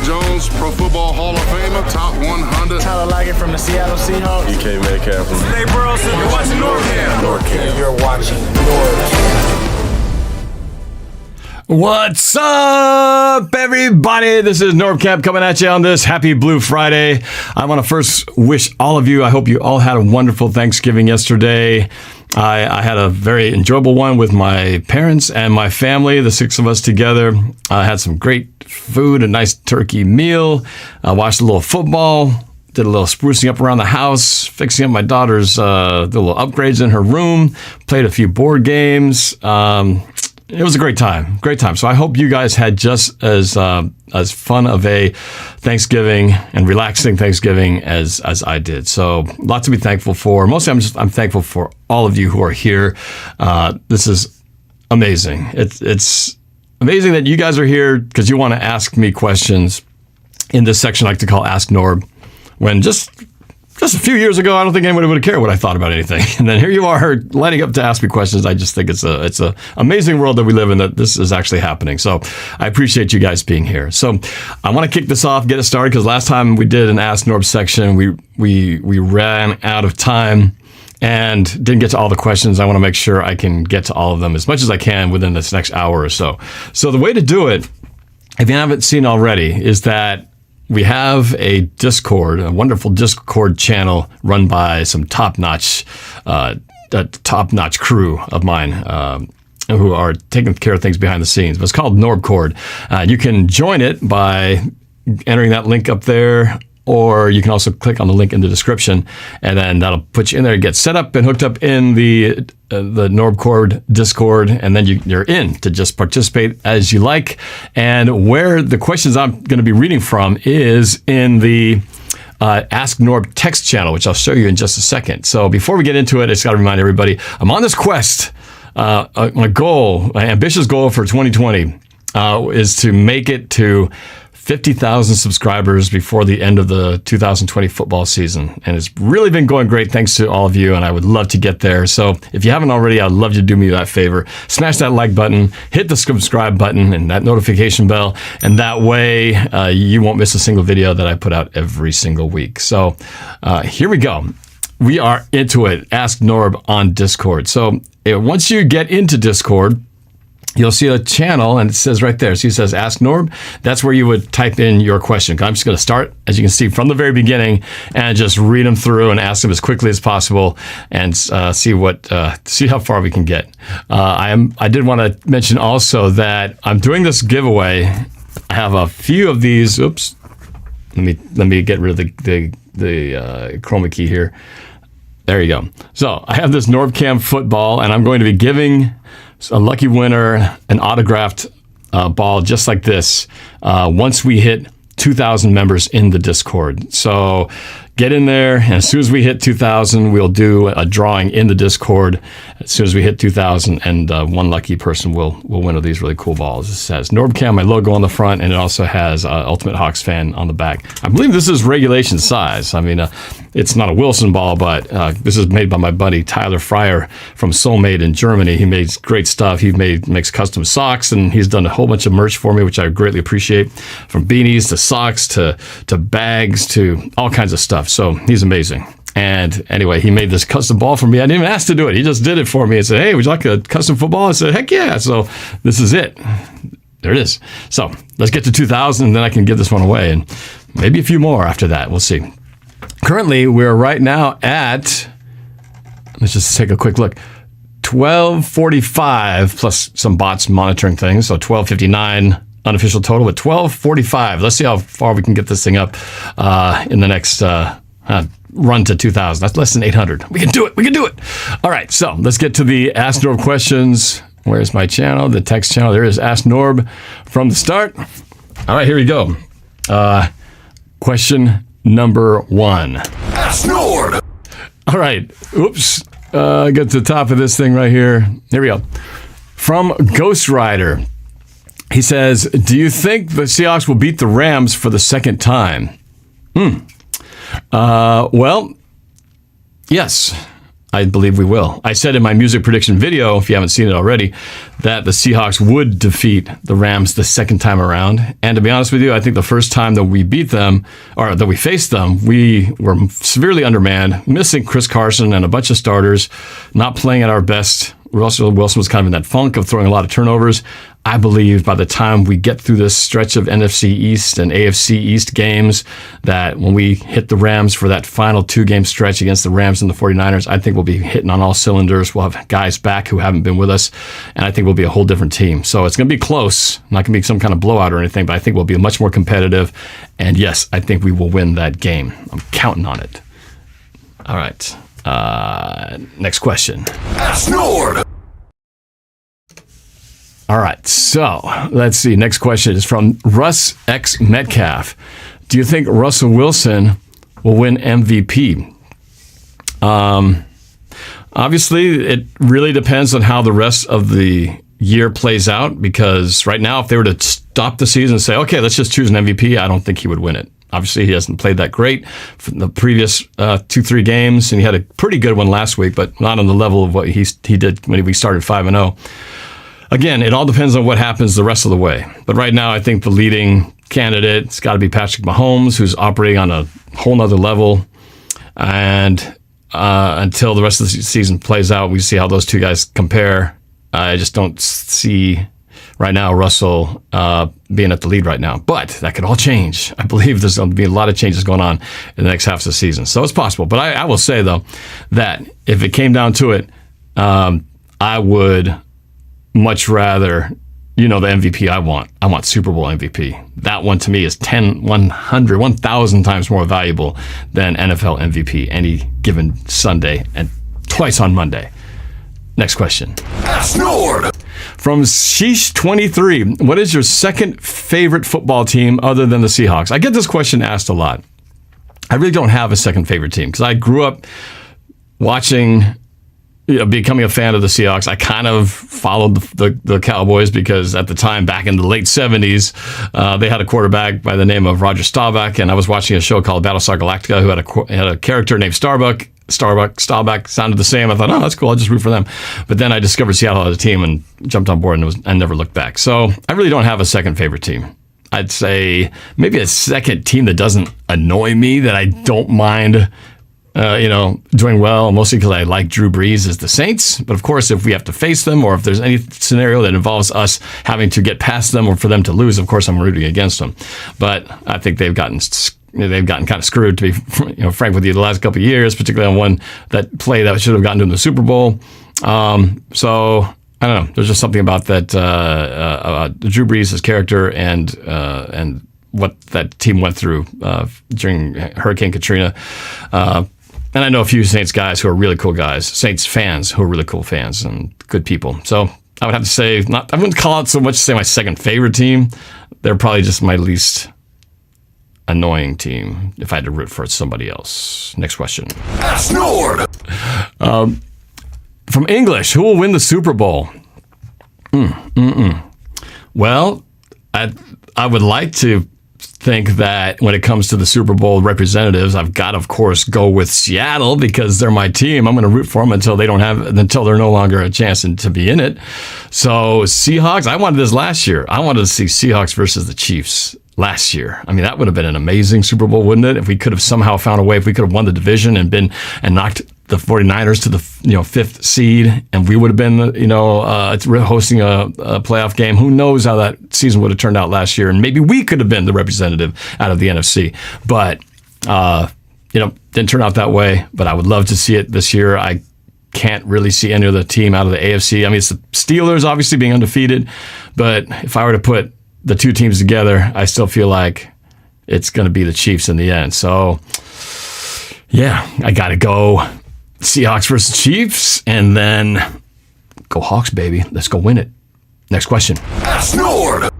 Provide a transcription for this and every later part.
Jones, Pro Football Hall of Famer, top 100. Tyler Lockett from the Seattle Seahawks. DK Metcalf from Nate Burleson. You're watching NorbCam. NorbCam. You're watching NorbCam. What's up, everybody? This is NorbCam coming at you on this Happy Blue Friday. I want to first wish all of you, I hope you all had a wonderful Thanksgiving yesterday. I had a very enjoyable one with my parents and my family, the six of us together. I had some great food, a nice turkey meal. I watched a little football, did a little sprucing up around the house, fixing up my daughter's the little upgrades in her room, played a few board games. It was a great time. So I hope you guys had just as fun of a Thanksgiving and relaxing Thanksgiving as I did. So lots to be thankful for. Mostly I'm thankful for all of you who are here. This is amazing. It's amazing that you guys are here because you want to ask me questions in this section I like to call Ask Norb. When just a few years ago, I don't think anybody would have cared what I thought about anything. And then here you are lining up to ask me questions. I just think it's a amazing world that we live in, that this is actually happening. So I appreciate you guys being here. So I want to kick this off, get it started, because last time we did an Ask Norb section, we ran out of time and didn't get to all the questions. I want to make sure I can get to all of them as much as I can within this next hour or so. So the way to do it, if you haven't seen already, is that we have a Discord, a wonderful Discord channel run by some top-notch crew of mine who are taking care of things behind the scenes. But it's called NorbCord. You can join it by entering that link up there, or you can also click on the link in the description, and then that'll put you in there, get set up and hooked up in the NorbCord Discord, and then you're in to just participate as you like. And where the questions I'm going to be reading from is in the Ask Norb text channel, which I'll show you in just a second. So before we get into it, I just got to remind everybody, I'm on this quest. My ambitious goal for 2020 is to make it to 50,000 subscribers before the end of the 2020 football season. And it's really been going great thanks to all of you, and I would love to get there. So if you haven't already, I'd love you to do me that favor. Smash that like button, hit the subscribe button and that notification bell, and that way you won't miss a single video that I put out every single week. So here we go. We are into it. Ask Norb on Discord. So once you get into Discord, you'll see a channel, and it says right there, so it says Ask Norb. That's where you would type in your question. I'm just going to start, as you can see, from the very beginning, and just read them through and ask them as quickly as possible, and see how far we can get. I did want to mention also that I'm doing this giveaway. I have a few of these. Oops. Let me get rid of the chroma key here. There you go. So I have this NorbCam football, and I'm going to be giving a lucky winner an autographed ball just like this once we hit 2,000 members in the Discord. So get in there, and as soon as we hit 2,000, we'll do a drawing in the Discord. As soon as we hit 2,000, and one lucky person will win one of these really cool balls. It says NorbCam, my logo on the front, and it also has Ultimate Hawks fan on the back. I believe this is regulation size. I mean, it's not a Wilson ball, but this is made by my buddy Tyler Fryer from Soulmade in Germany. He makes great stuff. He makes custom socks, and he's done a whole bunch of merch for me, which I greatly appreciate, from beanies to socks to bags to all kinds of stuff. So he's amazing. And anyway, he made this custom ball for me. I didn't even ask to do it. He just did it for me and said, hey, would you like a custom football? I said, heck yeah. So this is it. There it is. So let's get to 2,000, and then I can give this one away, and maybe a few more after that. We'll see. Currently, we're right now at, let's just take a quick look, 1245 plus some bots monitoring things. So 1259 unofficial total, but 1245. Let's see how far we can get this thing up in the next run to 2,000. That's less than 800. We can do it. All right, so let's get to the Ask Norb questions. Where's my channel? The text channel. There is Ask Norb from the start. All right, here we go. Question number 1. Ask Norb. All right. Oops. Get to the top of this thing right here. Here we go. From Ghost Rider. He says, do you think the Seahawks will beat the Rams for the second time? Well, yes. I believe we will. I said in my music prediction video, if you haven't seen it already, that the Seahawks would defeat the Rams the second time around. And to be honest with you, I think the first time that we beat them, or that we faced them, we were severely undermanned, missing Chris Carson and a bunch of starters, not playing at our best. Russell Wilson was kind of in that funk of throwing a lot of turnovers. I believe by the time we get through this stretch of NFC East and AFC East games, that when we hit the Rams for that final 2-game stretch against the Rams and the 49ers, I think we'll be hitting on all cylinders. We'll have guys back who haven't been with us, and I think we'll be a whole different team. So it's going to be close. Not going to be some kind of blowout or anything, but I think we'll be much more competitive. And yes, I think we will win that game. I'm counting on it. All right. Next question. AskNorb. All right, so let's see. Next question is from Russ X Metcalf. Do you think Russell Wilson will win MVP? Obviously, it really depends on how the rest of the year plays out, because right now, if they were to stop the season and say, okay, let's just choose an MVP, I don't think he would win it. Obviously, he hasn't played that great from the previous 2-3 games, and he had a pretty good one last week, but not on the level of what he did when we started 5-0. Again, it all depends on what happens the rest of the way. But right now, I think the leading candidate has got to be Patrick Mahomes, who's operating on a whole nother level. And until the rest of the season plays out, we see how those two guys compare. I just don't see right now Russell being at the lead right now. But that could all change. I believe there's going to be a lot of changes going on in the next half of the season. So it's possible. But I will say, though, that if it came down to it, I would much rather, the MVP I want. I want Super Bowl MVP. That one to me is 1,000 times more valuable than NFL MVP any given Sunday and twice on Monday. Next question. AskNorb. From Sheesh23, what is your second favorite football team other than the Seahawks? I get this question asked a lot. I really don't have a second favorite team because I grew up watching, becoming a fan of the Seahawks. I kind of followed the Cowboys because at the time, back in the late 70s, they had a quarterback by the name of Roger Staubach, and I was watching a show called Battlestar Galactica who had a character named Staubach sounded the same. I thought, oh, that's cool. I'll just root for them. But then I discovered Seattle as a team and jumped on board and never looked back. So I really don't have a second favorite team. I'd say maybe a second team that doesn't annoy me, that I don't mind doing well, mostly because I like Drew Brees, is the Saints. But of course, if we have to face them, or if there's any scenario that involves us having to get past them or for them to lose, of course, I'm rooting against them. But I think they've gotten kind of screwed, to be frank with you, the last couple of years, particularly on one that play that should have gotten to the Super Bowl. So I don't know. There's just something about that Drew Brees, his character, and what that team went through during Hurricane Katrina. And I know a few Saints guys who are really cool guys, Saints fans who are really cool fans and good people. So I would have to say, I wouldn't call it so much to say my second favorite team. They're probably just my least annoying team if I had to root for somebody else. Next question. AskNorb. From English, who will win the Super Bowl? Well, I would like to think that when it comes to the Super Bowl representatives, I've got to, of course, go with Seattle because they're my team. I'm going to root for them until they're no longer a chance to be in it. So Seahawks, I wanted this last year. I wanted to see Seahawks versus the Chiefs last year. I mean, that would have been an amazing Super Bowl, wouldn't it? If we could have somehow found a way, if we could have won the division and knocked the 49ers to the fifth seed, and we would have been hosting a playoff game. Who knows how that season would have turned out last year, and maybe we could have been the representative out of the NFC. But didn't turn out that way. But I would love to see it this year. I can't really see any other team out of the AFC. I mean, it's the Steelers obviously being undefeated, but if I were to put the two teams together, I still feel like it's going to be the Chiefs in the end. So, yeah, I got to go Seahawks versus Chiefs, and then go Hawks, baby. Let's go win it. Next question. AskNorb.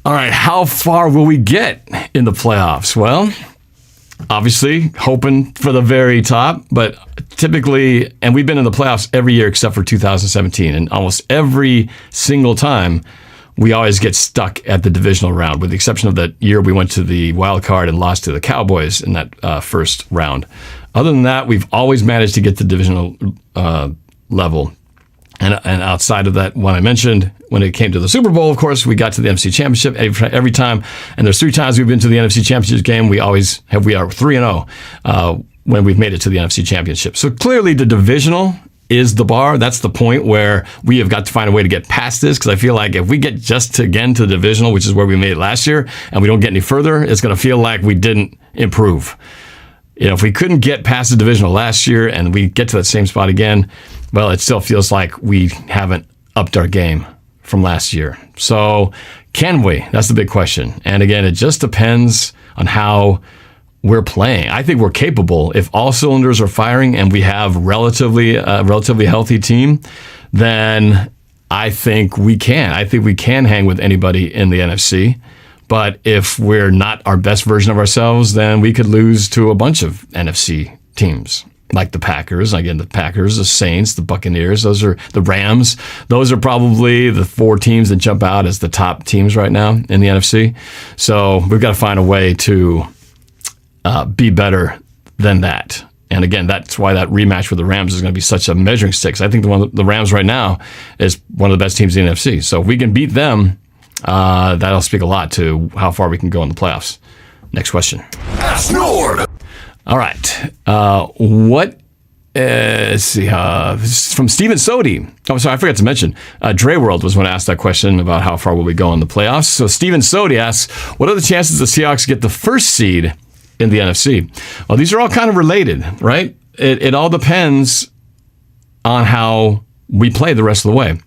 All right, how far will we get in the playoffs? Well, obviously, hoping for the very top, but typically, and we've been in the playoffs every year except for 2017, and almost every single time, we always get stuck at the divisional round, with the exception of that year we went to the wild card and lost to the Cowboys in that first round. Other than that, we've always managed to get to divisional level. And outside of that one I mentioned, when it came to the Super Bowl, of course, we got to the NFC Championship every time. And there's 3 times we've been to the NFC Championship game. We are 3-0 when we've made it to the NFC Championship. So clearly the divisional is the bar. That's the point where we have got to find a way to get past this, because I feel like if we get again to the divisional, which is where we made it last year, and we don't get any further, it's going to feel like we didn't improve. If we couldn't get past the divisional last year and we get to that same spot again, well, it still feels like we haven't upped our game from last year. So can we? That's the big question. And again, it just depends on how we're playing. I think we're capable. If all cylinders are firing and we have relatively healthy team, then I think we can. I think we can hang with anybody in the NFC. But if we're not our best version of ourselves, then we could lose to a bunch of NFC teams, like the Packers. Again, the Packers, the Saints, the Buccaneers, those are the Rams. Those are probably the 4 teams that jump out as the top teams right now in the NFC. So we've got to find a way to be better than that. And again, that's why that rematch with the Rams is going to be such a measuring stick. I think the Rams right now is one of the best teams in the NFC. So if we can beat them, that'll speak a lot to how far we can go in the playoffs. Next question. AskNorb. All right. Let's see. This is from Steven Sodi. Oh, sorry, I forgot to mention. Dre World was when I asked that question about how far will we go in the playoffs. So Steven Sodi asks, what are the chances the Seahawks get the first seed in the NFC? Well, these are all kind of related, right? It all depends on how we play the rest of the way.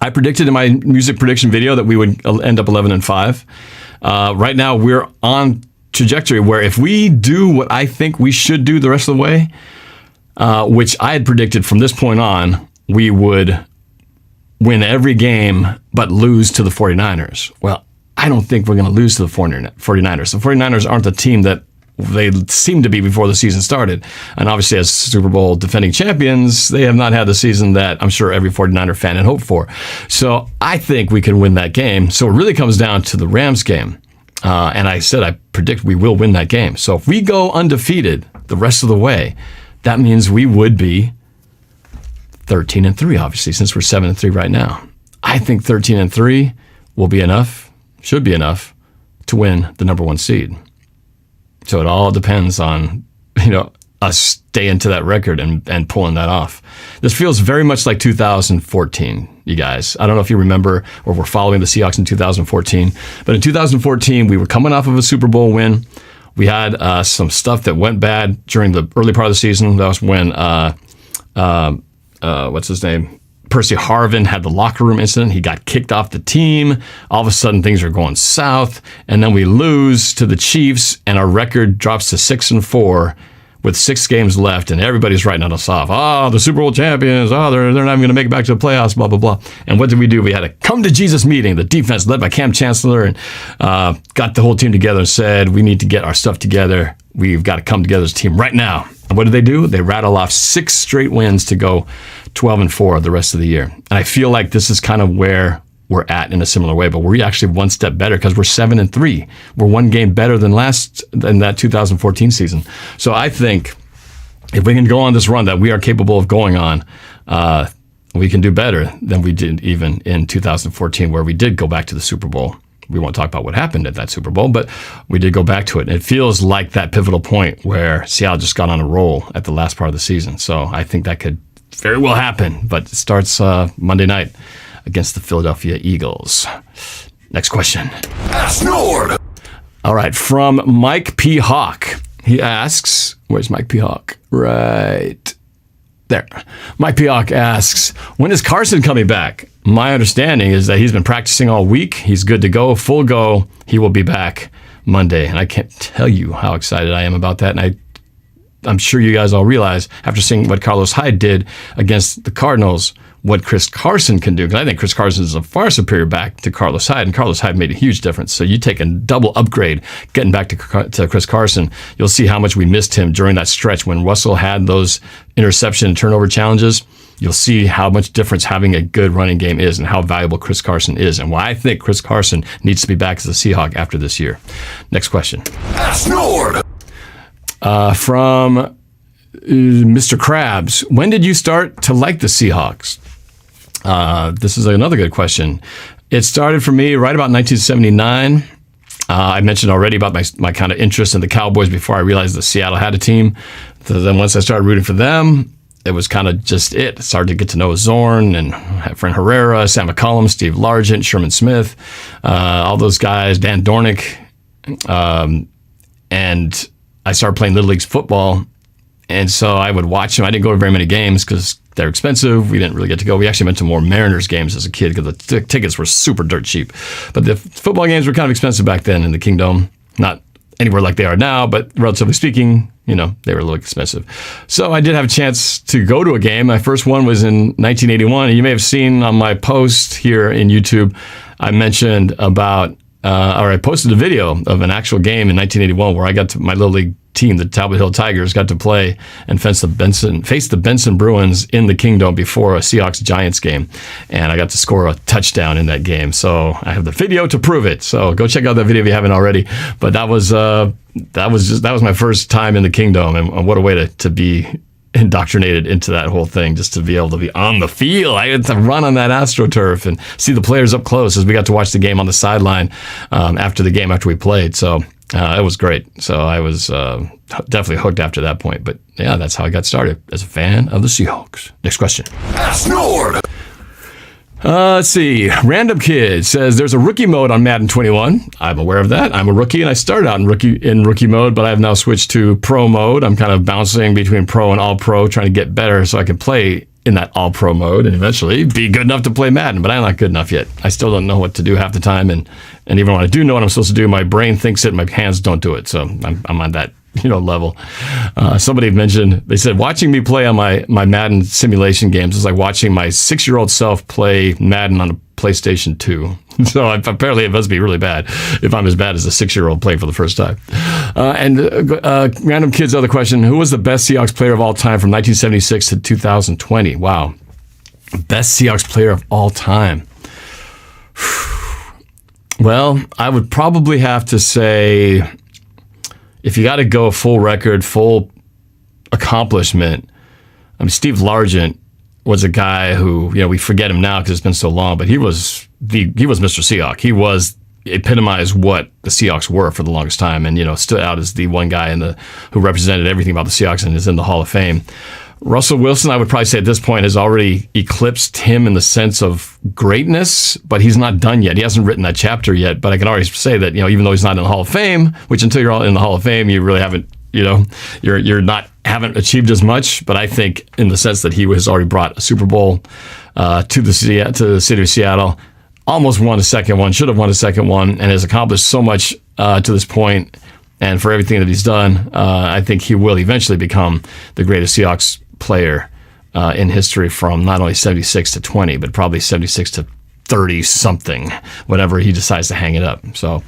I predicted in my music prediction video that we would end up 11-5. Right now, we're on trajectory where if we do what I think we should do the rest of the way, which I had predicted from this point on, we would win every game but lose to the 49ers. Well, I don't think we're going to lose to the 49ers. The 49ers aren't the team that they seemed to be before the season started. And obviously, as Super Bowl defending champions, they have not had the season that I'm sure every 49er fan had hoped for. So I think we can win that game. So it really comes down to the Rams game. And I said I predict we will win that game. So if we go undefeated the rest of the way, that means we would be 13-3, obviously, since we're 7-3 right now. I think 13-3 will be enough, should be enough, to win the number 1 seed. So it all depends on, us staying to that record and pulling that off. This feels very much like 2014, you guys. I don't know if you remember or were following the Seahawks in 2014, but in 2014, we were coming off of a Super Bowl win. We had some stuff that went bad during the early part of the season. That was when, what's his name? Percy Harvin had the locker room incident. He got kicked off the team. All of a sudden, things are going south. And then we lose to the Chiefs, and our record drops to 6-4 with 6 games left, and everybody's writing us off. Oh, the Super Bowl champions. Oh, they're not even going to make it back to the playoffs, blah, blah, blah. And what did we do? We had a come-to-Jesus meeting. The defense led by Cam Chancellor and got the whole team together and said, we need to get our stuff together. We've got to come together as a team right now. And what do? They rattle off 6 straight wins to go 12-4 the rest of the year. And I feel like this is kind of where we're at in a similar way, but we're actually one step better because we're 7-3. We're 1 game better than that 2014 season. So I think if we can go on this run that we are capable of going on, we can do better than we did even in 2014, where we did go back to the Super Bowl. We won't talk about what happened at that Super Bowl, but we did go back to it. It feels like that pivotal point where Seattle just got on a roll at the last part of the season. So I think that could very well happen, but it starts Monday night against the Philadelphia Eagles. Next question. AskNorb. All right, from Mike P. Hawk. He asks, where's Mike P. Hawk? Right there. Mike P. Hawk asks, when is Carson coming back? My understanding is that he's been practicing all week. He's good to go, full go. He will be back Monday. And I can't tell you how excited I am about that. And I'm sure you guys all realize, after seeing what Carlos Hyde did against the Cardinals, what Chris Carson can do. Because I think Chris Carson is a far superior back to Carlos Hyde, and Carlos Hyde made a huge difference. So you take a double upgrade getting back to Chris Carson. You'll see how much we missed him during that stretch when Russell had those interception and turnover challenges. You'll see how much difference having a good running game is and how valuable Chris Carson is, and why I think Chris Carson needs to be back as a Seahawk after this year. Next question. AskNorb. From Mr. Krabs, when did you start to like the Seahawks? This is another good question. It started for me right about 1979. I mentioned already about my kind of interest in the Cowboys before I realized that Seattle had a team. So then once I started rooting for them, it was kind of just it. I started to get to know Zorn and Fran Herrera, Sam McCollum, Steve Largent, Sherman Smith, all those guys, Dan Dornick. And I started playing Little League football. And so I would watch them. I didn't go to very many games because they're expensive. We didn't really get to go. We actually went to more Mariners games as a kid because the tickets were super dirt cheap. But the football games were kind of expensive back then in the Kingdom. Not anywhere like they are now, but relatively speaking, they were a little expensive. So I did have a chance to go to a game. My first one was in 1981. And you may have seen on my post here in YouTube, I mentioned about, or I posted a video of an actual game in 1981 where I got to my Little League team, the Talbot Hill Tigers, got to play and face the Benson Bruins in the Kingdom before a Seahawks-Giants game. And I got to score a touchdown in that game. So I have the video to prove it. So go check out that video if you haven't already. But that was my first time in the Kingdom, and what a way to be indoctrinated into that whole thing, just to be able to be on the field. I had to run on that AstroTurf and see the players up close as we got to watch the game on the sideline after we played. So it was great. So I was definitely hooked after that point. But yeah, that's how I got started as a fan of the Seahawks. Next question. AskNorb. Let's see. Random Kid says there's a rookie mode on Madden 21. I'm aware of that. I'm a rookie, and I started out in rookie mode, but I have now switched to pro mode. I'm kind of bouncing between pro and all pro, trying to get better so I can play in that all pro mode and eventually be good enough to play Madden. But I'm not good enough yet. I still don't know what to do half the time, and even when I do know what I'm supposed to do, my brain thinks it, my hands don't do it. So I'm on that level. Somebody mentioned, they said, watching me play on my Madden simulation games is like watching my 6-year-old self play Madden on a PlayStation 2. So apparently it must be really bad if I'm as bad as a 6-year-old playing for the first time. Random Kid's other question, who was the best Seahawks player of all time from 1976 to 2020? Wow. Best Seahawks player of all time. Well, I would probably have to say, if you got to go full record, full accomplishment, Steve Largent was a guy who, we forget him now because it's been so long, but he was Mr. Seahawk. He epitomized what the Seahawks were for the longest time, and stood out as the one guy who represented everything about the Seahawks and is in the Hall of Fame. Russell Wilson, I would probably say at this point, has already eclipsed him in the sense of greatness, but he's not done yet. He hasn't written that chapter yet, but I can already say that, even though he's not in the Hall of Fame, which until you're in the Hall of Fame, you really haven't, haven't achieved as much. But I think in the sense that he has already brought a Super Bowl to the city of Seattle, almost won a second one, should have won a second one, and has accomplished so much to this point. And for everything that he's done, I think he will eventually become the greatest Seahawks player in history from not only 76 to 20, but probably 76 to 30 something, whenever he decides to hang it up. So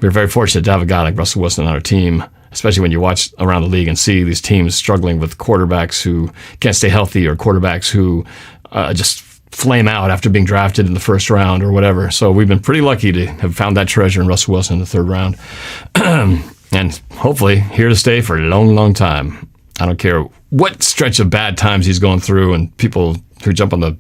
we're very fortunate to have a guy like Russell Wilson on our team, especially when you watch around the league and see these teams struggling with quarterbacks who can't stay healthy, or quarterbacks who just flame out after being drafted in the first round or whatever. So we've been pretty lucky to have found that treasure in Russell Wilson in the third round. And hopefully here to stay for a long, long time. I don't care what stretch of bad times he's going through, and people who jump on the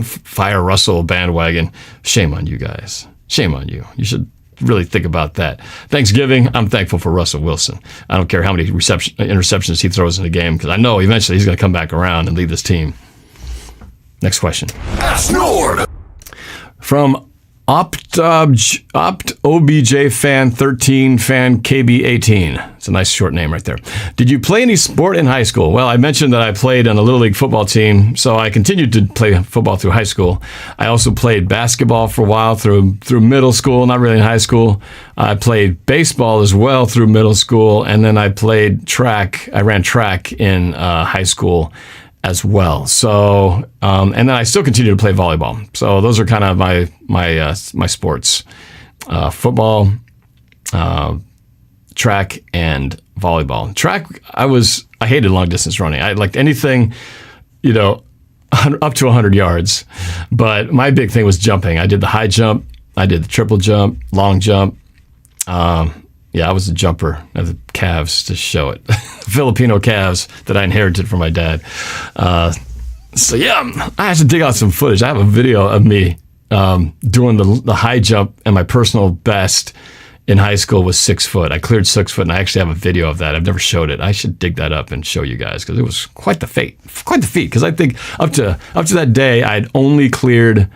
fire Russell bandwagon. Shame on you guys. Shame on you. You should really think about that. Thanksgiving, I'm thankful for Russell Wilson. I don't care how many interceptions he throws in the game, because I know eventually he's going to come back around and lead this team. Next question. AskNorb. From OBJ fan 13 fan KB 18. It's a nice short name right there. Did you play any sport in high school? Well, I mentioned that I played on a Little League football team, so I continued to play football through high school. I also played basketball for a while through middle school, not really in high school. I played baseball as well through middle school, and then I played track. I ran track in high school as well. So, and then I still continue to play volleyball. So those are kind of my sports: football, track, and volleyball. Track, I hated long distance running. I liked anything, up to 100 yards. But my big thing was jumping. I did the high jump, I did the triple jump, long jump. Yeah, I was a jumper of the calves to show it. Filipino calves that I inherited from my dad. So yeah, I had to dig out some footage. I have a video of me doing the high jump, and my personal best in high school was 6 foot. I cleared 6 foot, and I actually have a video of that. I've never showed it. I should dig that up and show you guys because it was quite the feat. Because I think up to that day, I'd only cleared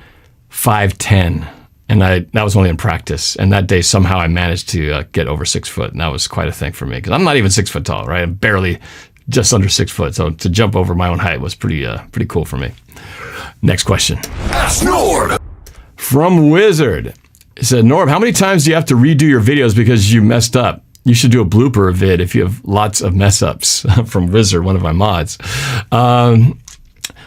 5'10", and that was only in practice. And that day, somehow, I managed to get over 6 foot, and that was quite a thing for me because I'm not even 6 foot tall, right? I'm barely just under 6 foot. So to jump over my own height was pretty cool for me. Next question. AskNorb. From Wizard. He said, Norb, how many times do you have to redo your videos because you messed up? You should do a blooper vid if you have lots of mess ups. From Wizard, one of my mods.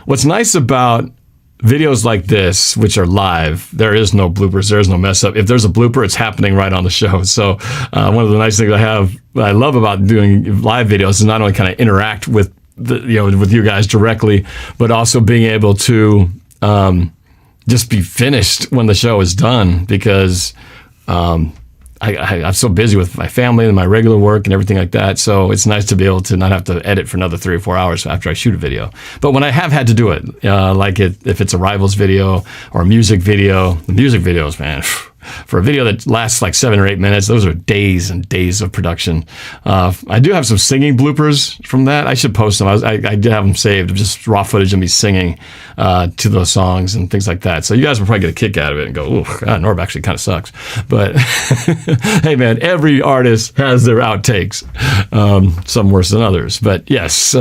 What's nice about videos like this, which are live, there is no bloopers, there is no mess up. If there's a blooper, it's happening right on the show. So one of the nice things I love about doing live videos is not only kind of interact with with you guys directly, but also being able to just be finished when the show is done because I'm so busy with my family and my regular work and everything like that. So it's nice to be able to not have to edit for another 3 or 4 hours after I shoot a video. But when I have had to do it, if it's a Rivals video or a music video, the music videos, man, for a video that lasts like 7 or 8 minutes, those are days and days of production. I do have some singing bloopers from that. I should post them. I did have them saved, just raw footage of me singing to those songs and things like that. So you guys will probably get a kick out of it and go, "Ooh, God, Norb actually kind of sucks." But hey, man, every artist has their outtakes, some worse than others. But yes.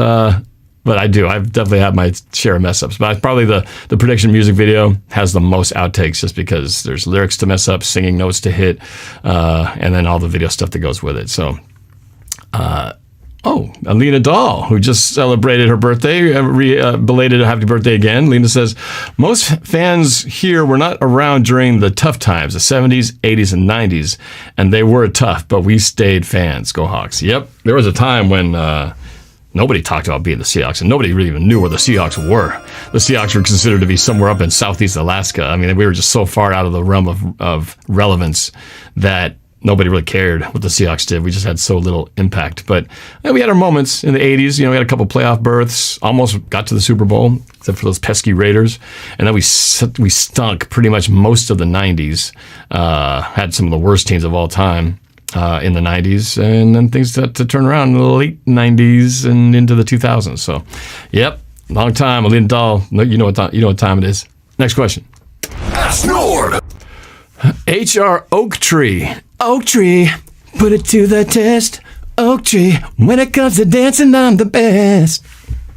But I do. I've definitely had my share of mess ups. But probably the prediction music video has the most outtakes just because there's lyrics to mess up, singing notes to hit, and then all the video stuff that goes with it. So, Alina Dahl, who just celebrated her birthday, belated happy birthday again. Lena says, most fans here were not around during the tough times, the 70s, 80s, and 90s, and they were tough, but we stayed fans. Go Hawks. Yep. There was a time when nobody talked about being the Seahawks, and nobody really even knew where the Seahawks were. The Seahawks were considered to be somewhere up in southeast Alaska. I mean, we were just so far out of the realm of relevance that nobody really cared what the Seahawks did. We just had so little impact. But we had our moments in the 80s. We had a couple playoff berths, almost got to the Super Bowl, except for those pesky Raiders. And then we stunk pretty much most of the 90s, had some of the worst teams of all time. In the 90s, and then things to turn around in the late 90s and into the 2000s. So, yep, long time. Alina Dahl, you know what time it is. Next question. AskNorb. HR Oak Tree. Oak Tree, put it to the test. Oak Tree, when it comes to dancing, I'm the best.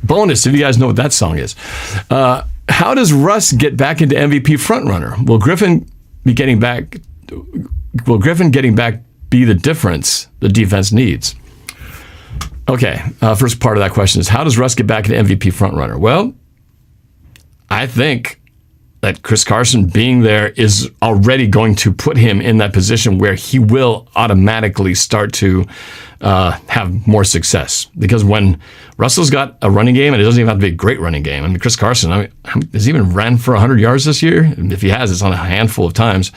Bonus, if you guys know what that song is. How does Russ get back into MVP frontrunner? Will Griffin getting back be the difference the defense needs? Okay, first part of that question is, how does Russ get back into MVP frontrunner? Well, I think that Chris Carson being there is already going to put him in that position where he will automatically start to have more success. Because when Russell's got a running game, and it doesn't even have to be a great running game. I mean, Chris Carson, has he even ran for 100 yards this year? If he has, it's on a handful of times.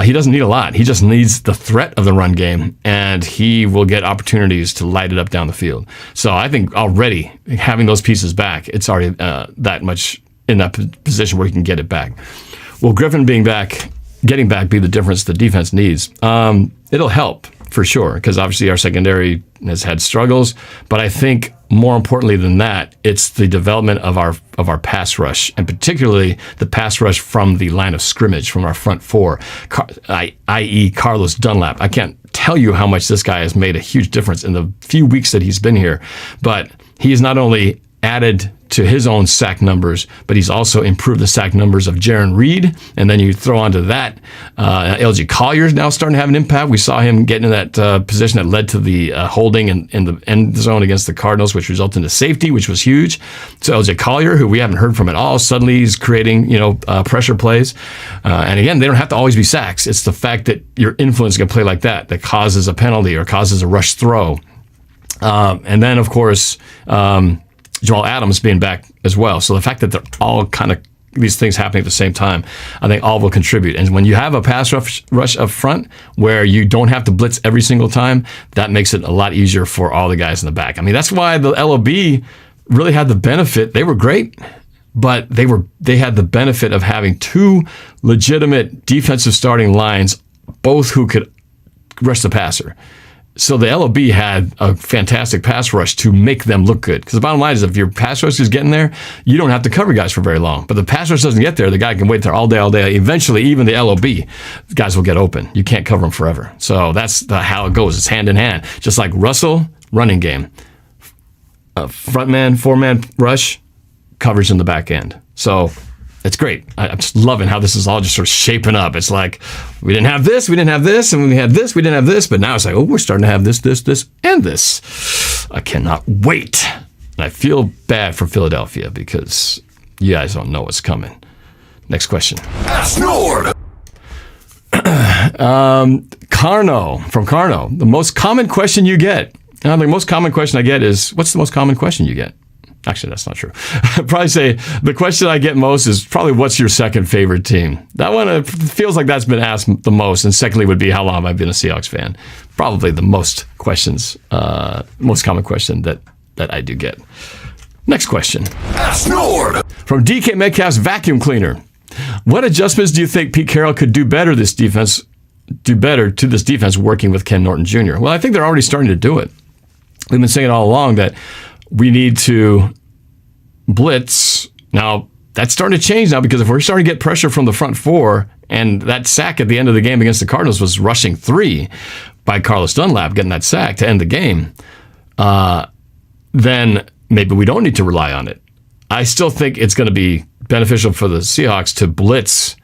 He doesn't need a lot. He just needs the threat of the run game, and he will get opportunities to light it up down the field. So I think already having those pieces back, it's already that much in that position where he can get it back. Will Griffin getting back be the difference the defense needs? It'll help for sure, because obviously our secondary has had struggles, but I think more importantly than that, it's the development of our pass rush, and particularly the pass rush from the line of scrimmage, from our front four, i.e. Carlos Dunlap. I can't tell you how much this guy has made a huge difference in the few weeks that he's been here, but he's not only added to his own sack numbers, but he's also improved the sack numbers of Jaron Reed. And then you throw onto that, LG Collier is now starting to have an impact. We saw him get in that position that led to the holding in the end zone against the Cardinals, which resulted in a safety, which was huge. So LG Collier, who we haven't heard from at all, suddenly he's creating, pressure plays. And again, they don't have to always be sacks. It's the fact that you're influencing a play like that causes a penalty or causes a rush throw. And then, of course, Jamal Adams being back as well. So the fact that they're all kind of these things happening at the same time, I think all will contribute. And when you have a pass rush up front where you don't have to blitz every single time, that makes it a lot easier for all the guys in the back. I mean, that's why the LOB really had the benefit. They were great, but they had the benefit of having two legitimate defensive starting lines, both who could rush the passer. So the LOB had a fantastic pass rush to make them look good. Because the bottom line is, if your pass rush is getting there, you don't have to cover guys for very long. But the pass rush doesn't get there, the guy can wait there all day. Eventually, even the LOB guys will get open. You can't cover them forever. So that's how it goes. It's hand in hand. Just like Russell, running game. Front man, four-man rush, coverage in the back end. So it's great. I'm just loving how this is all just sort of shaping up. It's like, we didn't have this, and when we had this, we didn't have this, but now it's like, oh, we're starting to have this, and this. I cannot wait. And I feel bad for Philadelphia because you guys don't know what's coming. Next question. AskNorb. Carno, from Carno. The most common question you get. The most common question I get is, what's the most common question you get? Actually, that's not true. I'd probably say the question I get most is probably, what's your second favorite team? That one feels like that's been asked the most. And secondly would be, how long have I been a Seahawks fan? Probably the most common question that I do get. Next question. AskNorb. From DK Metcalf's vacuum cleaner. What adjustments do you think Pete Carroll could do better to this defense working with Ken Norton Jr.? Well, I think they're already starting to do it. We've been saying all along that we need to blitz. Now, that's starting to change now, because if we're starting to get pressure from the front four, and that sack at the end of the game against the Cardinals was rushing 3 by Carlos Dunlap, getting that sack to end the game, then maybe we don't need to rely on it. I still think it's going to be beneficial for the Seahawks to blitz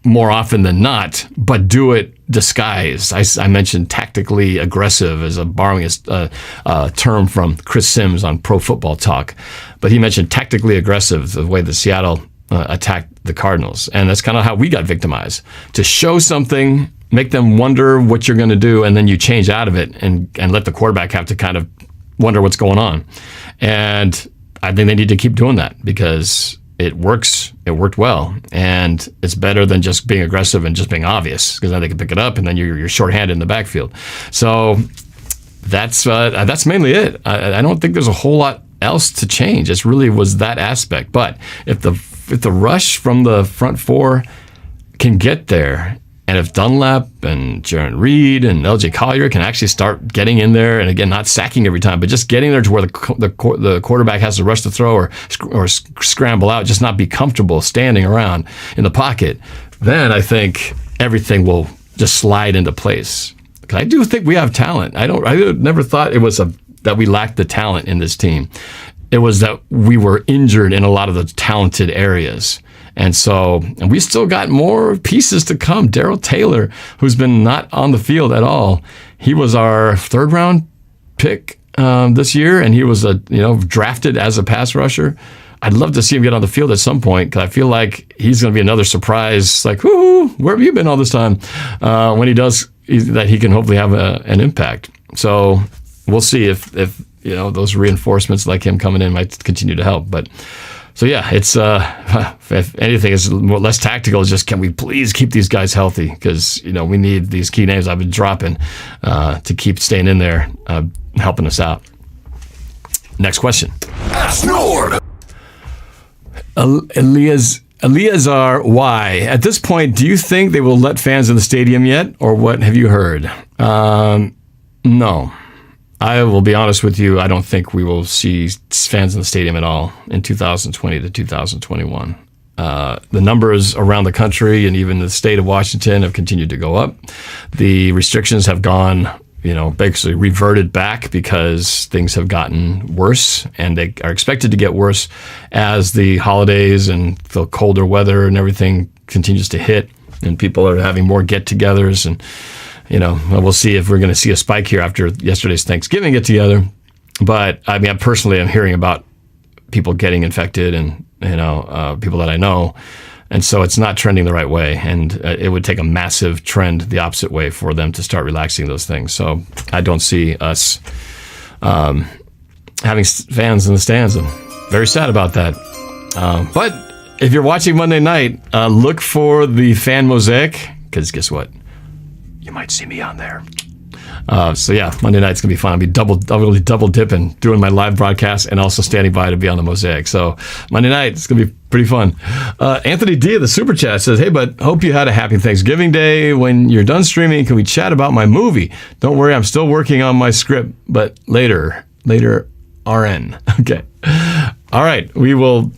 more often than not, but do it disguised. I mentioned tactically aggressive as borrowing a term from Chris Sims on Pro Football Talk, but he mentioned tactically aggressive, the way the Seattle attacked the Cardinals, and that's kind of how we got victimized. To show something, make them wonder what you're going to do, and then you change out of it and let the quarterback have to kind of wonder what's going on. And I think they need to keep doing that, because it works. It worked well, and it's better than just being aggressive and just being obvious, because then they can pick it up, and then you're shorthanded in the backfield. So that's mainly it. I don't think there's a whole lot else to change. It really was that aspect. But if the rush from the front four can get there, and if Dunlap and Jaron Reed and LJ Collier can actually start getting in there, and again, not sacking every time, but just getting there to where the quarterback has to rush to throw or scramble out, just not be comfortable standing around in the pocket, then I think everything will just slide into place. Because I do think we have talent. I never thought it was that we lacked the talent in this team. It was that we were injured in a lot of the talented areas. And we still got more pieces to come. Darrell Taylor, who's been not on the field at all, he was our 3rd round pick this year, and he was drafted as a pass rusher. I'd love to see him get on the field at some point, because I feel like he's going to be another surprise. Like, whoo, where have you been all this time? When he does, that he can hopefully have an impact. So we'll see if those reinforcements like him coming in might continue to help. But. So yeah, it's if anything is less tactical, is just, can we please keep these guys healthy? Because we need these key names I've been dropping to keep staying in there, helping us out. Next question. AskNorb. Eleazar Y. At this point, do you think they will let fans in the stadium yet, or what have you heard? No. I will be honest with you, I don't think we will see fans in the stadium at all in 2020 to 2021. The numbers around the country and even the state of Washington have continued to go up. The restrictions have gone, basically reverted back, because things have gotten worse, and they are expected to get worse as the holidays and the colder weather and everything continues to hit, and people are having more get-togethers, and we'll see if we're going to see a spike here after yesterday's Thanksgiving get-together. But I personally am hearing about people getting infected, and people that I know, and so it's not trending the right way. And it would take a massive trend the opposite way for them to start relaxing those things. So I don't see us having fans in the stands. I'm very sad about that. But if you're watching Monday night, look for the fan mosaic, because guess what? You might see me on there. So yeah, Monday night's gonna be fun. I'll be double dipping, doing my live broadcast and also standing by to be on the mosaic. So Monday night, it's gonna be pretty fun. Anthony D of the Super Chat says, "Hey, bud, hope you had a happy Thanksgiving Day. When you're done streaming, can we chat about my movie? Don't worry, I'm still working on my script, but later, RN." Okay. All right, we will.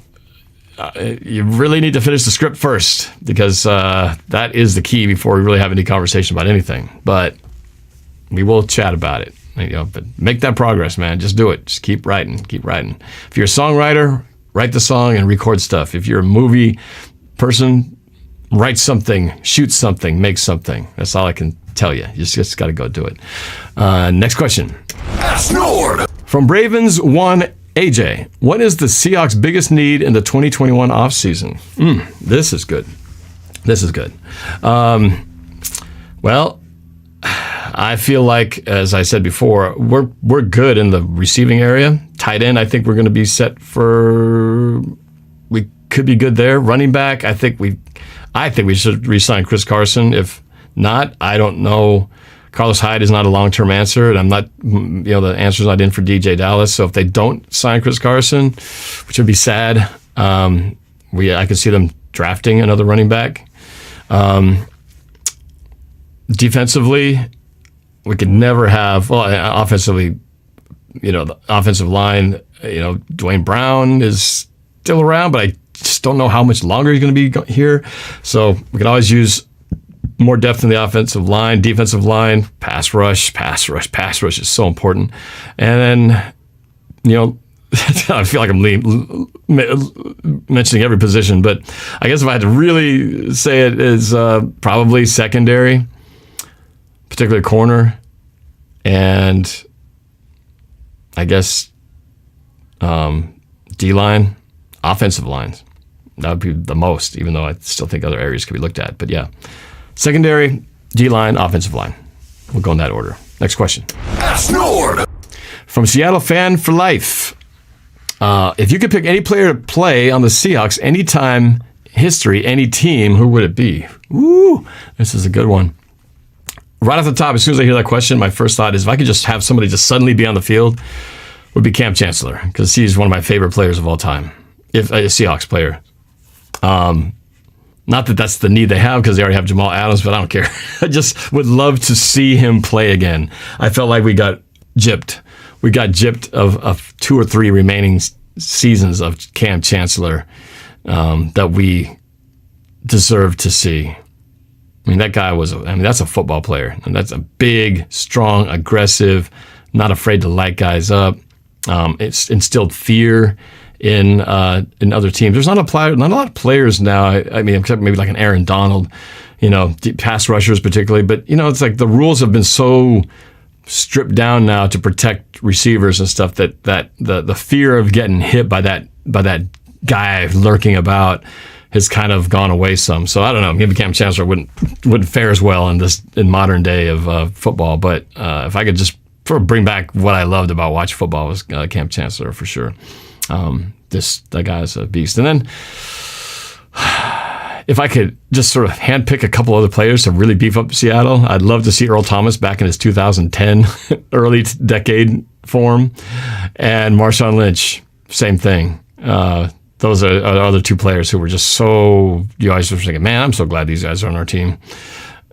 You really need to finish the script first, because that is the key before we really have any conversation about anything. But we will chat about it. But make that progress, man. Just do it. Just keep writing. If you're a songwriter, write the song and record stuff. If you're a movie person, write something, shoot something, make something. That's all I can tell you. You just got to go do it. Next question. AskNorb. From Bravens1 AJ, what is the Seahawks' biggest need in the 2021 offseason? This is good. Well, I feel like, as I said before, we're good in the receiving area. Tight end, I think we're going to be set for. We could be good there. Running back, I think we should re-sign Chris Carson. If not, I don't know. Carlos Hyde is not a long-term answer, and I'm not. The answer's not in for DJ Dallas. So if they don't sign Chris Carson, which would be sad, I could see them drafting another running back. Defensively, we could never have. Well, offensively, the offensive line. Dwayne Brown is still around, but I just don't know how much longer he's going to be here. So we can always use more depth in the offensive line, defensive line, pass rush. Pass rush is so important. And then, I feel like I'm mentioning every position, but I guess if I had to really say it, is probably secondary, particularly corner, and I guess D-line, offensive lines. That would be the most, even though I still think other areas could be looked at. But yeah, secondary, D-line, offensive line. We'll go in that order. Next question. AskNorb. From Seattle Fan for Life. If you could pick any player to play on the Seahawks anytime history, any team, who would it be? Woo! This is a good one. Right off the top, as soon as I hear that question, my first thought is if I could just have somebody just suddenly be on the field, would be Cam Chancellor, because he's one of my favorite players of all time. If a Seahawks player. Not that that's the need they have, because they already have Jamal Adams, but I don't care. I just would love to see him play again. I felt like we got gypped. We got gypped of 2 or 3 remaining seasons of Cam Chancellor that we deserved to see. I mean, that guy that's a football player. And that's a big, strong, aggressive, not afraid to light guys up. It's instilled fear in other teams. There's not a lot of players now. I mean, except maybe like an Aaron Donald, pass rushers particularly. But it's like the rules have been so stripped down now to protect receivers and stuff that the fear of getting hit by that guy lurking about has kind of gone away some. So I don't know. Maybe Cam Chancellor wouldn't fare as well in modern day of football. But if I could just sort of bring back what I loved about watching football, was Cam Chancellor for sure. That guy's a beast. And then if I could just sort of handpick a couple other players to really beef up Seattle, I'd love to see Earl Thomas back in his 2010 early decade form, and Marshawn Lynch, same thing. Those are other 2 players who were just so, you always were thinking, man, I'm so glad these guys are on our team.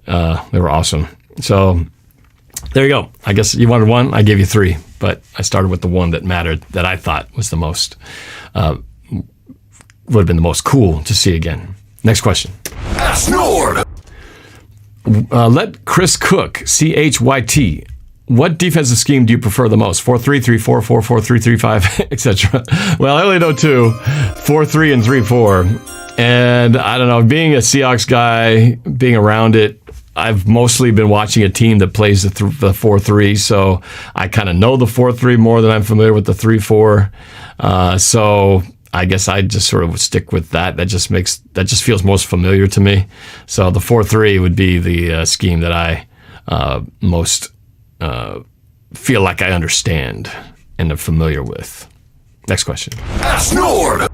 They were awesome. So there you go. I guess you wanted 1, I gave you 3, but I started with the one that mattered, that I thought was the most, would have been the most cool to see again. Next question. AskNorb. Let Chris Cook, CHYT. What defensive scheme do you prefer the most? 4-3, 3-4, 4-4, 3-3-5, etc. Well, I only know 2, 4-3 and 3-4. And I don't know, being a Seahawks guy, being around it, I've mostly been watching a team that plays the 4-3, so I kind of know the 4-3 more than I'm familiar with the 3-4. So I guess I just sort of would stick with that. That just feels most familiar to me. So the 4-3 would be the scheme that I most feel like I understand and am familiar with. Next question. AskNorb.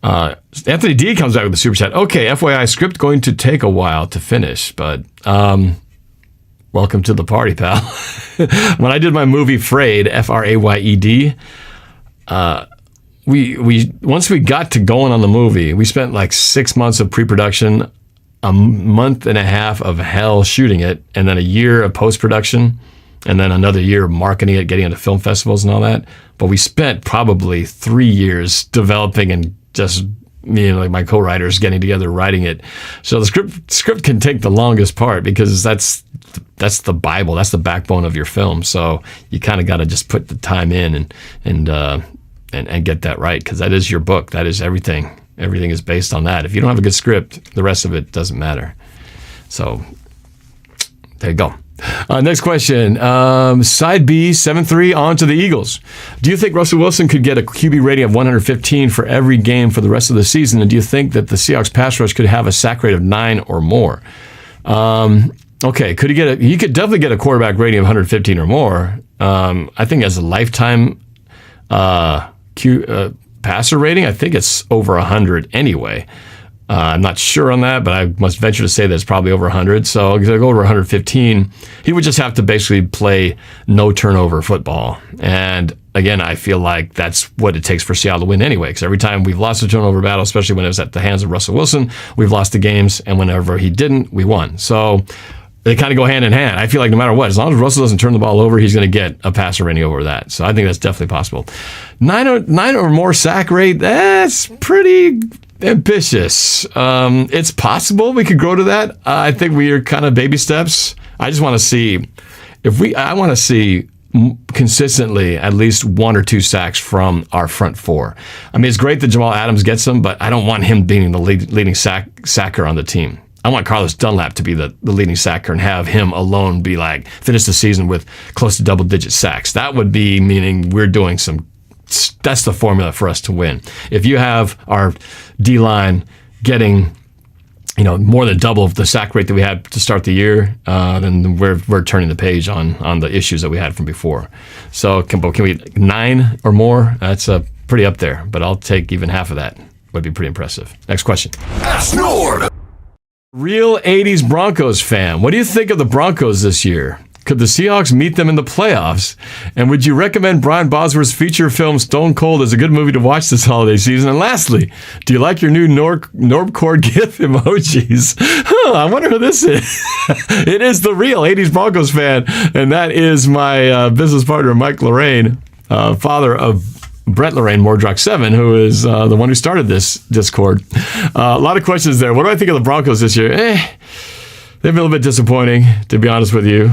Anthony D comes back with the super chat. Okay, FYI, script going to take a while to finish, but welcome to the party, pal. When I did my movie Frayed, F-R-A-Y-E-D, we once we got to going on the movie, we spent like 6 months of pre-production, a month and a half of hell shooting it, and then a year of post-production, and then another year of marketing it, getting into film festivals and all that. But we spent probably 3 years developing and just me and like my co-writers getting together, writing it. So the script can take the longest part because that's the Bible, that's the backbone of your film. So you kind of got to just put the time in and get that right, because that is your book. That is everything. Everything is based on that. If you don't have a good script, the rest of it doesn't matter. So there you go. Next question. Side B, 7-3, on to the Eagles. Do you think Russell Wilson could get a QB rating of 115 for every game for the rest of the season? And do you think that the Seahawks pass rush could have a sack rate of 9 or more? Okay, could he get he could definitely get a quarterback rating of 115 or more. I think as a lifetime passer rating, I think it's over 100 anyway. I'm not sure on that, but I must venture to say that it's probably over 100. So if I go over 115, he would just have to basically play no turnover football. And again, I feel like that's what it takes for Seattle to win anyway, because every time we've lost a turnover battle, especially when it was at the hands of Russell Wilson, we've lost the games, and whenever he didn't, we won. So they kind of go hand in hand. I feel like no matter what, as long as Russell doesn't turn the ball over, he's going to get a passer rating over that. So I think that's definitely possible. 9 or more sack rate, that's pretty ambitious. It's possible we could grow to that. I think we are kind of baby steps. I just want to see I want to see consistently at least 1 or 2 sacks from our front four. I mean, it's great that Jamal Adams gets them, but I don't want him being the leading sacker on the team. I want Carlos Dunlap to be the leading sacker and have him alone be like, finish the season with close to double-digit sacks. That would be meaning we're doing that's the formula for us to win. If you have our D-line getting, more than double of the sack rate that we had to start the year, then we're turning the page on the issues that we had from before. So can we 9 or more? That's pretty up there, but I'll take even half of that. Would be pretty impressive. Next question. AskNorb. Real 80s Broncos fan. What do you think of the Broncos this year? Could the Seahawks meet them in the playoffs? And would you recommend Brian Bosworth's feature film Stone Cold as a good movie to watch this holiday season? And lastly, do you like your new Norb Cord GIF emojis? I wonder who this is. It is the real 80s Broncos fan, and that is my business partner, Mike Lorraine, father of Brett Lorraine, Mordrock 7, who is the one who started this Discord. A lot of questions there. What do I think of the Broncos this year? They've been a little bit disappointing, to be honest with you.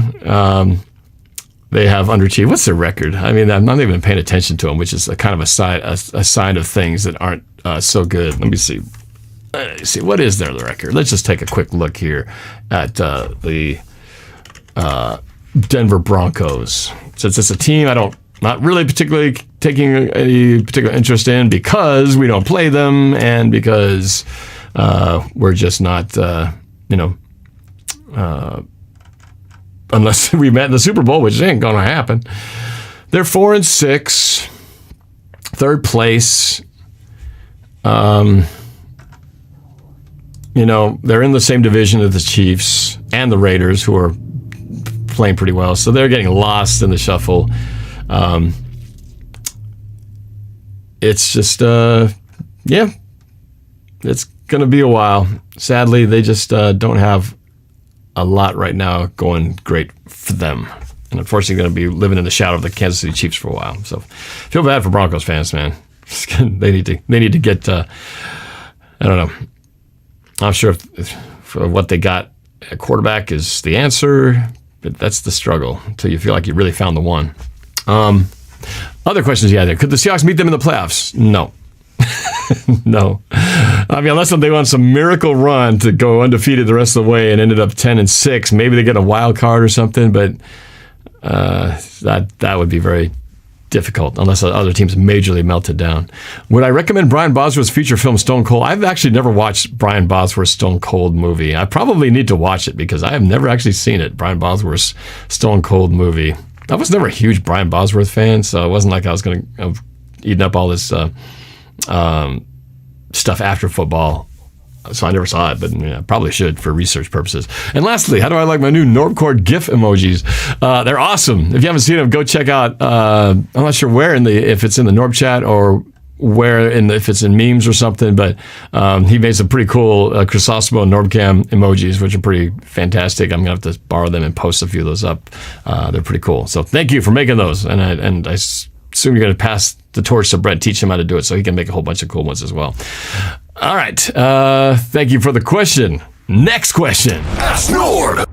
They have underachieved. What's their record? I mean, I'm not even paying attention to them, which is a kind of a sign of things that aren't so good. Let me see. What is their record? Let's just take a quick look here at the Denver Broncos. Since it's a team not really particularly taking any particular interest in because we don't play them and because we're just not, unless we met in the Super Bowl, which ain't going to happen. They're 4-6, third place. They're in the same division as the Chiefs and the Raiders, who are playing pretty well. So they're getting lost in the shuffle. It's just, it's going to be a while. Sadly, they just don't have a lot right now going great for them. And unfortunately, going to be living in the shadow of the Kansas City Chiefs for a while. So feel bad for Broncos fans, man. They need to get, I don't know. I'm sure if for what they got at quarterback is the answer, but that's the struggle until you feel like you really found the one. Other questions you had there. Could the Seahawks meet them in the playoffs? No. No. I mean, unless they want some miracle run to go undefeated the rest of the way and ended up 10-6, maybe they get a wild card or something, but that would be very difficult unless other teams majorly melted down. Would I recommend Brian Bosworth's feature film Stone Cold? I've actually never watched Brian Bosworth's Stone Cold movie. I probably need to watch it because I have never actually seen it, Brian Bosworth's Stone Cold movie. I was never a huge Brian Bosworth fan, so it wasn't like I was going to eat up all this stuff after football. So I never saw it, but I probably should for research purposes. And lastly, how do I like my new NorbCord GIF emojis? They're awesome. If you haven't seen them, go check out. I'm not sure where if it's in the Norb chat or if it's in memes or something, but he made some pretty cool Chrysostom NorbCam emojis, which are pretty fantastic. I'm gonna have to borrow them and post a few of those up. They're pretty cool. So thank you for making those, and I assume you're gonna pass the torch to Brett, teach him how to do it so he can make a whole bunch of cool ones as well. All right. Thank you for the question. Next question. Ask Norb.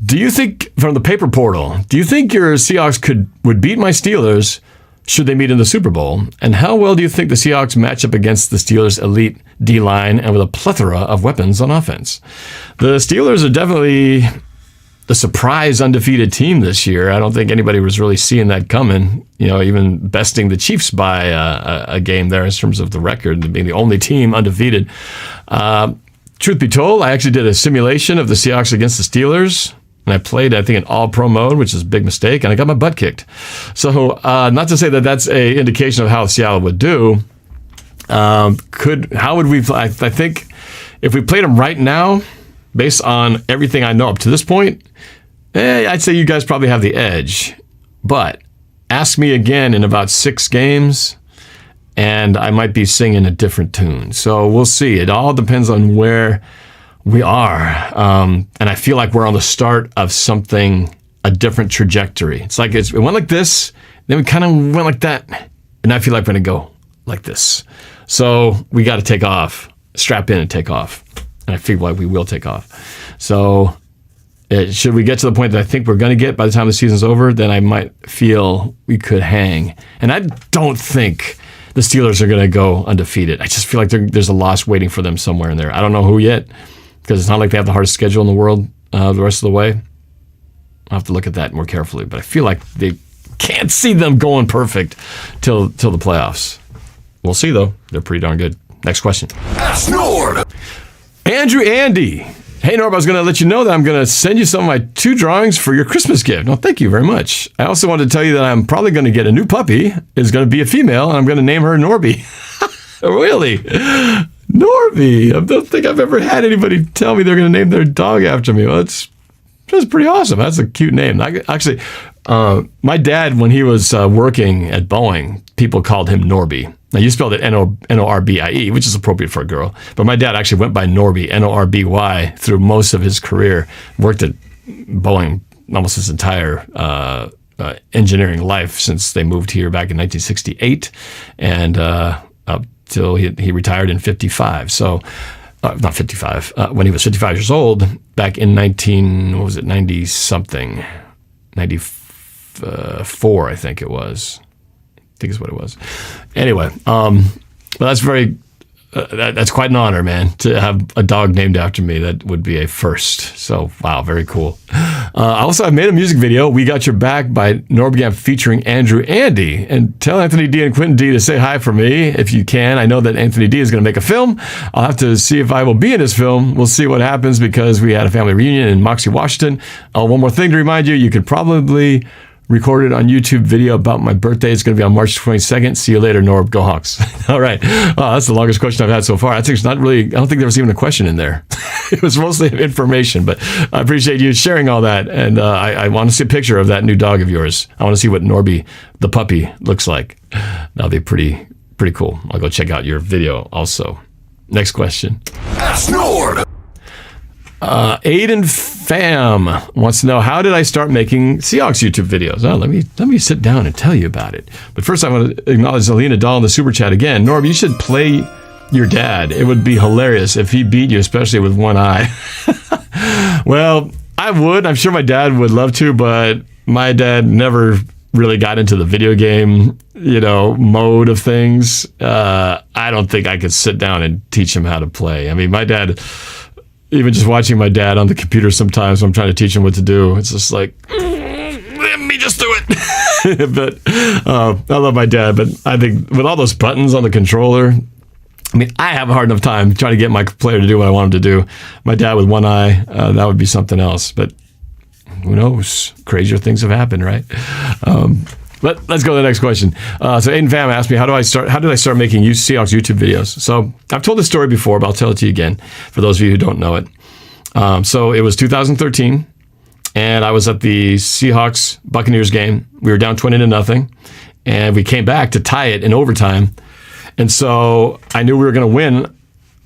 Do you think, from the paper portal, do you think your Seahawks would beat my Steelers should they meet in the Super Bowl? And how well do you think the Seahawks match up against the Steelers' elite D-line and with a plethora of weapons on offense? The Steelers are definitely the surprise undefeated team this year. I don't think anybody was really seeing that coming, even besting the Chiefs by a game there in terms of the record, being the only team undefeated. Truth be told, I actually did a simulation of the Seahawks against the Steelers, and I played, I think, in all-pro mode, which is a big mistake, and I got my butt kicked. So not to say that that's an indication of how Seattle would do. I think if we played them right now, based on everything I know up to this point, I'd say you guys probably have the edge. But ask me again in about 6 games, and I might be singing a different tune. So we'll see. It all depends on where we are. And I feel like we're on the start of a different trajectory. It's like it went like this, then we kind of went like that, and I feel like we're going to go like this. So we got to take off, strap in and take off. And I feel like we will take off. So should we get to the point that I think we're going to get by the time the season's over, then I might feel we could hang. And I don't think the Steelers are going to go undefeated. I just feel like there's a loss waiting for them somewhere in there. I don't know who yet, because it's not like they have the hardest schedule in the world the rest of the way. I'll have to look at that more carefully. But I feel like they can't see them going perfect till the playoffs. We'll see, though. They're pretty darn good. Next question. Ask Norb. Andrew Andy. Hey, Norb, I was going to let you know that I'm going to send you some of my 2 drawings for your Christmas gift. No, thank you very much. I also wanted to tell you that I'm probably going to get a new puppy. It's going to be a female, and I'm going to name her Norby. Really? Norby. I don't think I've ever had anybody tell me they're going to name their dog after me. Well, that's pretty awesome. That's a cute name. Actually, my dad, when he was working at Boeing, people called him Norby. Now, you spelled it Norbie, which is appropriate for a girl. But my dad actually went by Norby, Norby, through most of his career. Worked at Boeing almost his entire engineering life since they moved here back in 1968, and up till he retired in 55. So, not 55, when he was 55 years old, back in 90-something, 94, I think it was. I think is what it was. Anyway, well, that's that's quite an honor, man, to have a dog named after me. That would be a first. So, wow, very cool. Also, I've made a music video, We Got Your Back, by NorbCam, featuring Andrew Andy. And tell Anthony D and Quentin D to say hi for me if you can. I know that Anthony D is going to make a film. I'll have to see if I will be in his film. We'll see what happens, because we had a family reunion in Moxie, Washington. One more thing to remind you, you could probably recorded on YouTube video about my birthday. It's going to be on March 22nd. See you later, Norb. Go Hawks. All right. Wow, that's the longest question I've had so far. I don't think there was even a question in there. It was mostly information, but I appreciate you sharing all that. And I want to see a picture of that new dog of yours. I want to see what Norby, the puppy, looks like. That'll be pretty cool. I'll go check out your video also. Next question. Ask Norb. Aidenfam wants to know, how did I start making Seahawks YouTube videos? Oh, let me sit down and tell you about it. But first, I want to acknowledge Alina Dahl in the super chat again. Norb, you should play your dad. It would be hilarious if he beat you, especially with one eye. Well, I would. I'm sure my dad would love to, but my dad never really got into the video game, mode of things. I don't think I could sit down and teach him how to play. I mean, my dad, even just watching my dad on the computer sometimes when I'm trying to teach him what to do, it's just like, let me just do it. But I love my dad, but I think with all those buttons on the controller, I mean, I have a hard enough time trying to get my player to do what I want him to do. My dad with one eye, that would be something else. But who knows? Crazier things have happened, right? Let's go to the next question. So Aidenfam asked me, how did I start making Seahawks YouTube videos? So I've told this story before, but I'll tell it to you again for those of you who don't know it. So it was 2013, and I was at the Seahawks Buccaneers game. We were down 20-0, and we came back to tie it in overtime. And so I knew we were going to win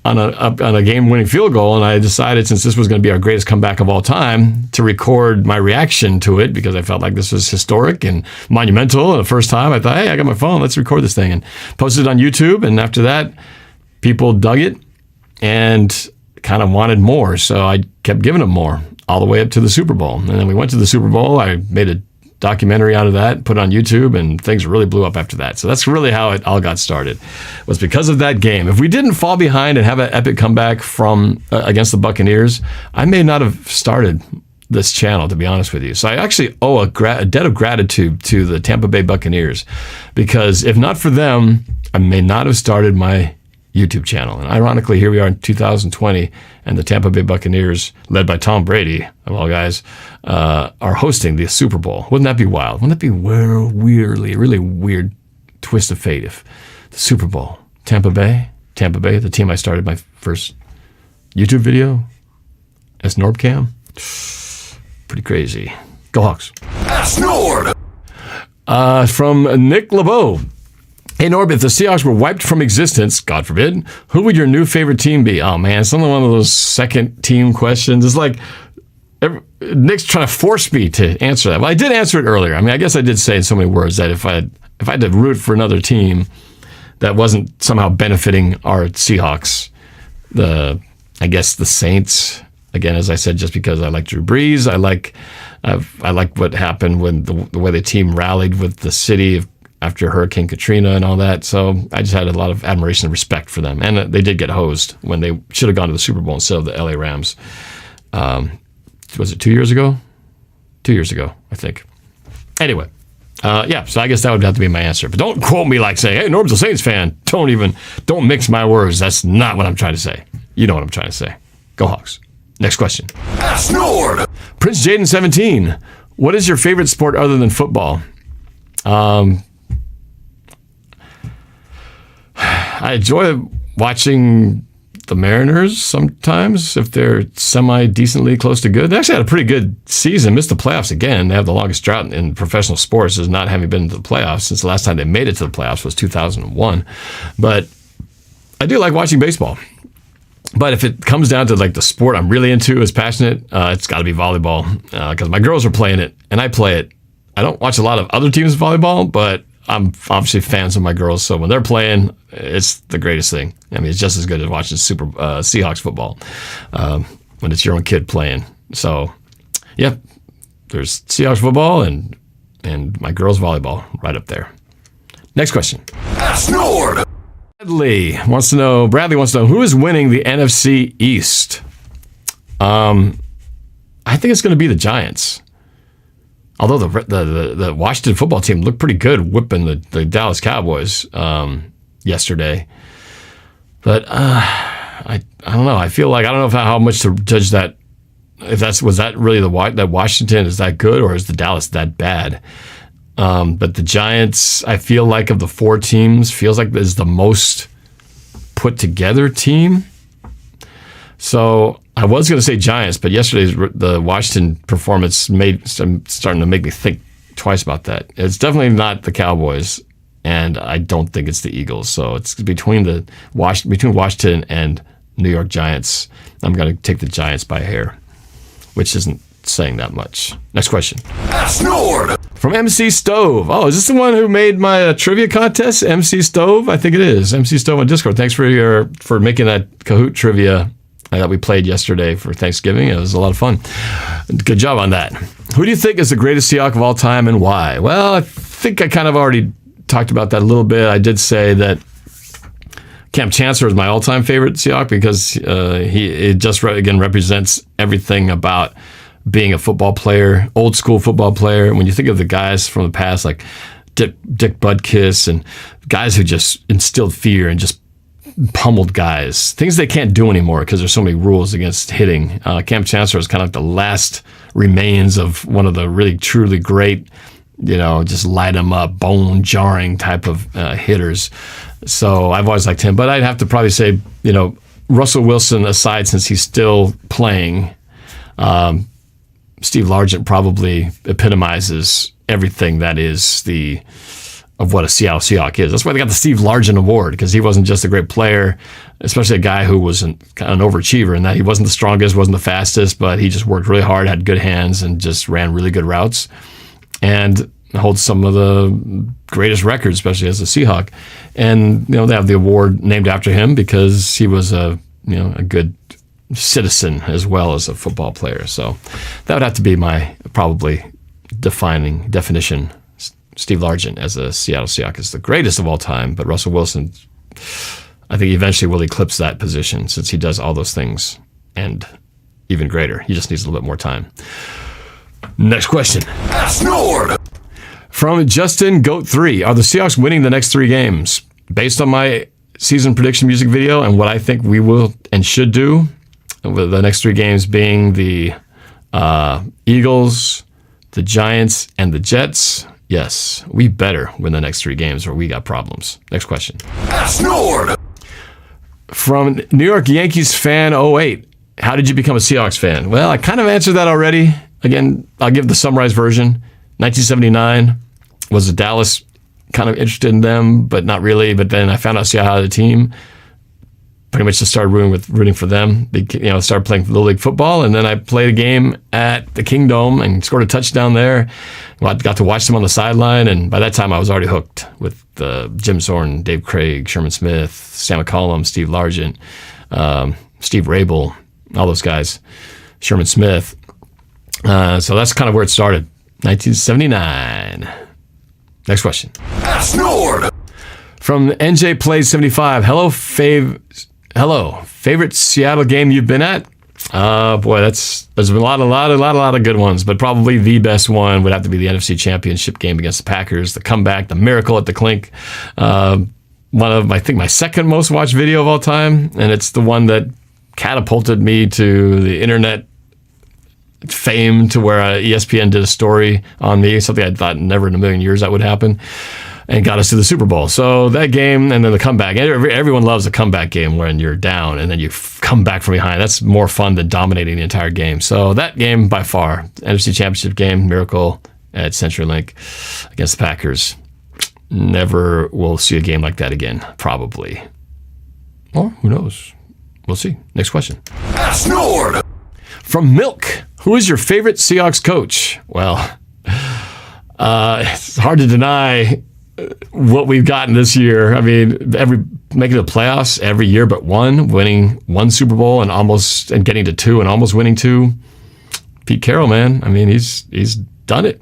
on a game-winning field goal, and I decided, since this was going to be our greatest comeback of all time, to record my reaction to it because I felt like this was historic and monumental. And the first time, I thought, hey, I got my phone, let's record this thing, and posted it on YouTube. And after that, people dug it and kind of wanted more, so I kept giving them more all the way up to the Super Bowl. And then we went to the Super Bowl. I made a documentary out of that, put it on YouTube, and things really blew up after that. So that's really how it all got started, was because of that game. If we didn't fall behind and have an epic comeback from against the Buccaneers, I may not have started this channel, to be honest with you. So I actually owe a debt of gratitude to the Tampa Bay Buccaneers, because if not for them, I may not have started my YouTube channel. And ironically, here we are in 2020, and the Tampa Bay Buccaneers, led by Tom Brady, of all guys, are hosting the Super Bowl. Wouldn't that be wild? Wouldn't that be really weird twist of fate if the Super Bowl, Tampa Bay, the team I started my first YouTube video as NorbCam? Pretty crazy. Go Hawks. AskNorb. From NickLebeau. Hey, Norb, if the Seahawks were wiped from existence, God forbid, who would your new favorite team be? Oh, man, it's another one of those second team questions. It's like Nick's trying to force me to answer that. Well, I did answer it earlier. I mean, I guess I did say in so many words that if I had to root for another team that wasn't somehow benefiting our Seahawks, I guess the Saints, again, as I said, just because I like Drew Brees, I like what happened when the way the team rallied with the city after Hurricane Katrina and all that. So I just had a lot of admiration and respect for them. And they did get hosed when they should have gone to the Super Bowl instead of the LA Rams. Was it 2 years ago? 2 years ago, I think. Anyway, so I guess that would have to be my answer. But don't quote me like saying, hey, Norb's a Saints fan. Don't mix my words. That's not what I'm trying to say. You know what I'm trying to say. Go Hawks. Next question. AskNorb. Prince Jaden 17. What is your favorite sport other than football? I enjoy watching the Mariners sometimes if they're semi-decently close to good. They actually had a pretty good season, missed the playoffs again. They have the longest drought in professional sports as not having been to the playoffs since the last time they made it to the playoffs was 2001. But I do like watching baseball. But if it comes down to like the sport I'm really into, is passionate, it's got to be volleyball because my girls are playing it and I play it. I don't watch a lot of other teams' volleyball, but I'm obviously fans of my girls, so when they're playing, it's the greatest thing. I mean, it's just as good as watching Seahawks football when it's your own kid playing. So, yeah, there's Seahawks football and my girls volleyball right up there. Next question. AskNorb. Bradley wants to know who is winning the NFC East. I think it's going to be the Giants. Although the Washington football team looked pretty good whipping the Dallas Cowboys yesterday. But I don't know. I feel like I don't know how much to judge that. Was that really that Washington is that good or is the Dallas that bad? But the Giants, I feel like of the four teams, feels like is the most put together team. So I was going to say Giants, but yesterday's the Washington performance starting to make me think twice about that. It's definitely not the Cowboys, and I don't think it's the Eagles. So it's between Washington and New York Giants. I'm going to take the Giants by a hair, which isn't saying that much. Next question. AskNorb. From MC Stove. Oh, is this the one who made my trivia contest? MC Stove? I think it is. MC Stove on Discord. Thanks for making that Kahoot trivia that we played yesterday for Thanksgiving. It was a lot of fun. Good job on that. Who do you think is the greatest Seahawk of all time and why? Well, I think I kind of already talked about that a little bit. I did say that Cam Chancellor is my all-time favorite Seahawk because he just represents everything about being a football player, old school football player. When you think of the guys from the past, like Dick Butkus and guys who just instilled fear and just pummeled guys, things they can't do anymore because there's so many rules against hitting. Cam Chancellor is kind of like the last remains of one of the really truly great just light them up, bone-jarring type of hitters. So I've always liked him. But I'd have to probably say, Russell Wilson aside, since he's still playing, Steve Largent probably epitomizes everything that is of what a Seattle Seahawk is. That's why they got the Steve Largent Award, because he wasn't just a great player, especially a guy who was an overachiever in that he wasn't the strongest, wasn't the fastest, but he just worked really hard, had good hands, and just ran really good routes, and holds some of the greatest records, especially as a Seahawk. And they have the award named after him because he was a good citizen as well as a football player. So that would have to be my probably definition. Steve Largent as a Seattle Seahawks is the greatest of all time, but Russell Wilson, I think, eventually will eclipse that position since he does all those things and even greater. He just needs a little bit more time. Next question. AskNorb. From Justin Goat 3, are the Seahawks winning the next 3 games? Based on my season prediction music video and what I think we will and should do, with the next 3 games being the Eagles, the Giants, and the Jets, yes, we better win the next 3 games or we got problems. Next question. AskNorb. From New York Yankees fan 08, how did you become a Seahawks fan? Well, I kind of answered that already. Again, I'll give the summarized version. 1979 was a Dallas, kind of interested in them, but not really. But then I found out Seattle had a team. Pretty much just started rooting for them. Started playing Little League football, and then I played a game at the Kingdome and scored a touchdown there. I got to watch them on the sideline, and by that time I was already hooked with Jim Zorn, Dave Craig, Sherman Smith, Sam McCollum, Steve Largent, Steve Rabel, all those guys, Sherman Smith. So that's kind of where it started, 1979. Next question. AskNorb. From NJ Plays 75, hello, favorite Seattle game you've been at? Boy, there's been a lot of good ones, but probably the best one would have to be the NFC Championship game against the Packers, the comeback, the miracle at the Clink. One of, I think, my second most watched video of all time, and it's the one that catapulted me to the internet fame, to where ESPN did a story on me, something I thought never in a million years that would happen, and got us to the Super Bowl. So that game, and then the comeback. Everyone loves a comeback game when you're down and then you come back from behind. That's more fun than dominating the entire game. So that game, by far, NFC Championship game, miracle at CenturyLink against the Packers. Never will see a game like that again, probably. Or who knows? We'll see. Next question. AskNorb. From Milk, who is your favorite Seahawks coach? Well, it's hard to deny what we've gotten this year. I mean, making the playoffs every year but one, winning 1 Super Bowl and getting to 2 and almost winning 2. Pete Carroll, man. I mean, he's done it.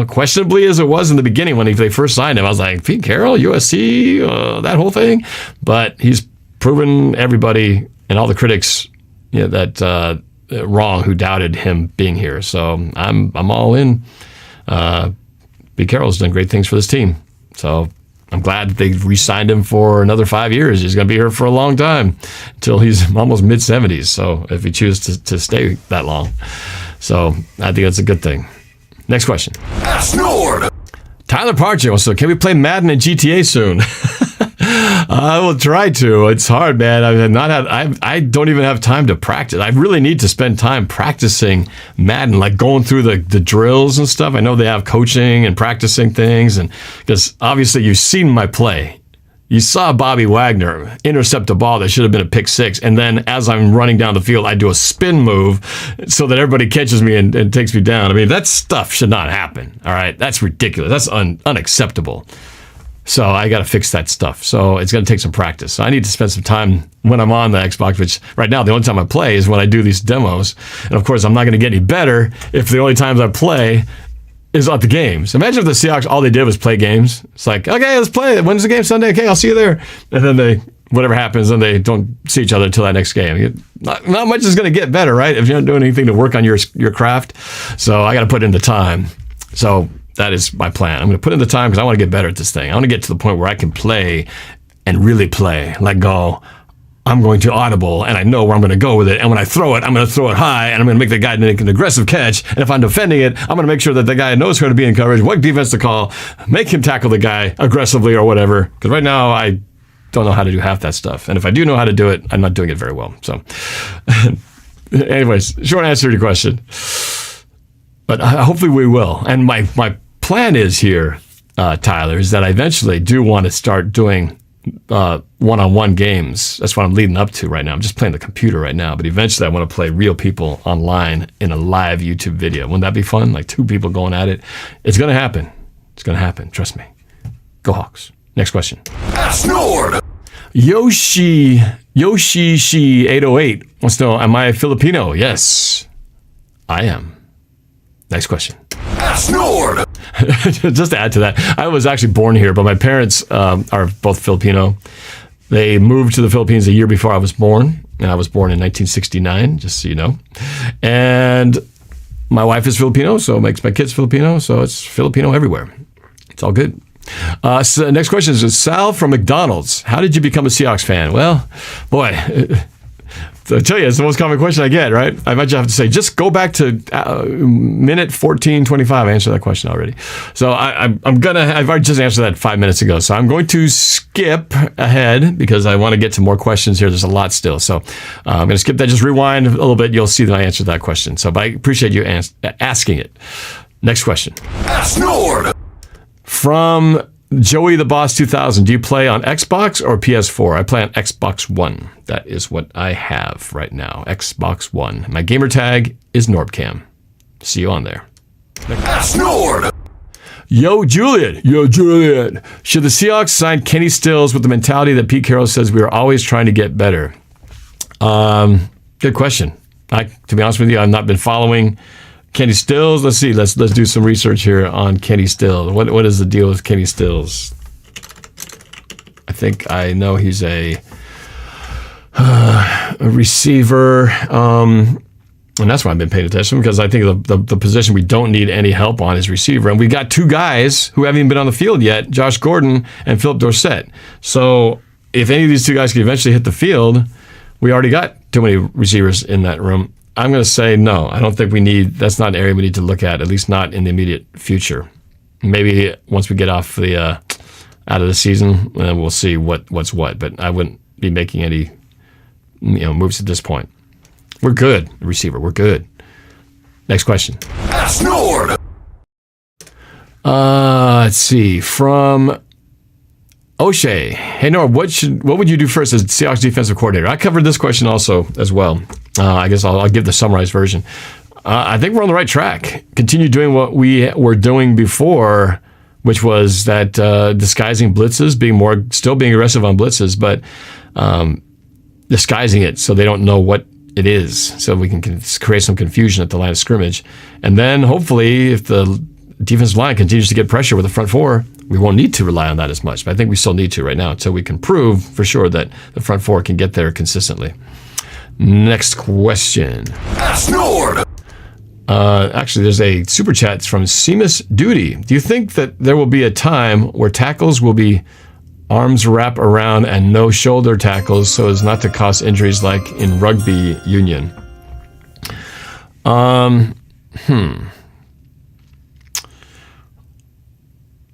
Questionably as it was in the beginning when they first signed him, I was like, Pete Carroll, USC, that whole thing. But he's proven everybody and all the critics that wrong who doubted him being here. So I'm all in. Pete Carroll's done great things for this team. So I'm glad that they re-signed him for another 5 years. He's going to be here for a long time, until he's almost mid-70s. So if he chooses to stay that long. So I think that's a good thing. Next question. AskNorb. Tyler Parcher wants to know, can we play Madden and GTA soon? I will try to. It's hard, man. I don't even have time to practice. I really need to spend time practicing Madden, like going through the drills and stuff. I know they have coaching and practicing things, and because obviously you've seen my play. You saw Bobby Wagner intercept a ball that should have been a pick 6, and then as I'm running down the field, I do a spin move so that everybody catches me and takes me down. I mean, that stuff should not happen. All right, that's ridiculous. That's unacceptable. So I got to fix that stuff. So it's going to take some practice. So I need to spend some time when I'm on the Xbox, which right now the only time I play is when I do these demos. And of course, I'm not going to get any better if the only times I play is at the games. Imagine if the Seahawks, all they did was play games. It's like, okay, let's play. When's the game? Sunday? Okay, I'll see you there. And then whatever happens, then they don't see each other until that next game. Not much is going to get better, right? If you're not doing anything to work on your craft. So I got to put in the time. So that is my plan. I'm going to put in the time because I want to get better at this thing. I want to get to the point where I can play and really play, let go I'm going to audible, and I know where I'm going to go with it. And when I throw it, I'm going to throw it high, and I'm going to make the guy make an aggressive catch. And if I'm defending it, I'm going to make sure that the guy knows where to be in coverage, what defense to call, make him tackle the guy aggressively or whatever. Because right now, I don't know how to do half that stuff. And if I do know how to do it, I'm not doing it very well. So anyways, short answer to your question. But hopefully we will. And my plan is here, Tyler, is that I eventually do want to start doing one-on-one games. That's what I'm leading up to right now. I'm just playing the computer right now, but eventually I want to play real people online in a live YouTube video. Wouldn't that be fun? Like 2 people going at it. It's going to happen. It's going to happen. Trust me. Go Hawks. Next question. AskNorb. Yoshi 808 wants to know, am I Filipino? Yes, I am. Next question. AskNorb. Just to add to that, I was actually born here, but my parents are both Filipino. They moved to the Philippines a year before I was born, and I was born in 1969, just so you know. And my wife is Filipino, so it makes my kids Filipino, so it's Filipino everywhere. It's all good. So next question is Sal from McDonald's. How did you become a Seahawks fan? Well, boy, I tell you, it's the most common question I get, right? I might just have to say, just go back to minute 14:25. I answered that question already. So I've already just answered that 5 minutes ago. So I'm going to skip ahead because I want to get to more questions here. There's a lot still. So I'm going to skip that. Just rewind a little bit. You'll see that I answered that question. So, but I appreciate you asking it. Next question. AskNorb. From Joey the Boss 2000, do you play on Xbox or PS4? I play on Xbox One. That is what I have right now, Xbox One. My gamer tag is NorbCam. See you on there. AskNorb. Yo, Julian. Should the Seahawks sign Kenny Stills with the mentality that Pete Carroll says we are always trying to get better? Good question. To be honest with you, I've not been following Kenny Stills. Let's see. Let's do some research here on Kenny Stills. What is the deal with Kenny Stills? I think I know he's a receiver, and that's why I've been paying attention, because I think the position we don't need any help on is receiver, and we got 2 guys who haven't even been on the field yet: Josh Gordon and Philip Dorsett. So if any of these 2 guys can eventually hit the field, we already got too many receivers in that room. I'm going to say no. I don't think we need. That's not an area we need to look at not in the immediate future. Maybe once we get off the out of the season, then we'll see what's what. But I wouldn't be making any moves at this point. We're good, receiver. We're good. Next question. AskNorb. Let's see. From OShea. Hey, Norb, what would you do first as Seahawks defensive coordinator? I covered this question also as well. I guess I'll give the summarized version. I think we're on the right track. Continue doing what we were doing before, which was that disguising blitzes, still being aggressive on blitzes, but disguising it so they don't know what it is, so we can create some confusion at the line of scrimmage. And then hopefully, if the defensive line continues to get pressure with the front 4, we won't need to rely on that as much. But I think we still need to right now until we can prove for sure that the front 4 can get there consistently. Next question. AskNorb. Actually, there's a super chat from Seamus Duty. Do you think that there will be a time where tackles will be arms wrap around and no shoulder tackles so as not to cause injuries like in rugby union?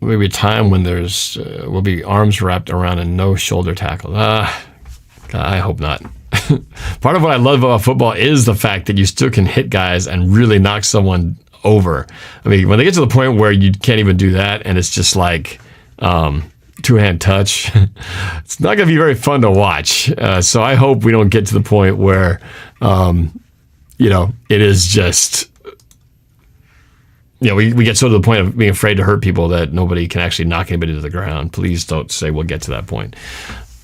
Maybe a time when there's will be arms wrapped around and no shoulder tackles. I hope not. Part of what I love about football is the fact that you still can hit guys and really knock someone over. I mean, when they get to the point where you can't even do that and it's just like two-hand touch, it's not going to be very fun to watch. So I hope we don't get to the point where, it is just, we get so to the point of being afraid to hurt people that nobody can actually knock anybody to the ground. Please don't say we'll get to that point.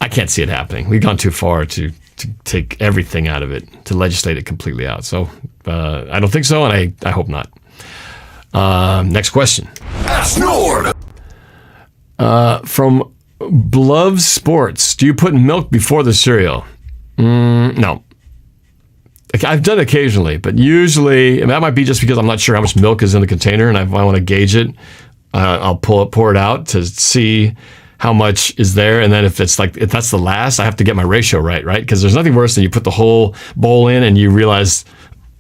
I can't see it happening. We've gone too far to take everything out of it, to legislate it completely out. So I don't think so, and I hope not. Next question. AskNorb. From Blove Sports. Do you put milk before the cereal? No. I've done it occasionally, but usually, and that might be just because I'm not sure how much milk is in the container, and if I want to gauge it, I'll pour it out to see how much is there, and then if that's the last, I have to get my ratio right? Because there's nothing worse than you put the whole bowl in and you realize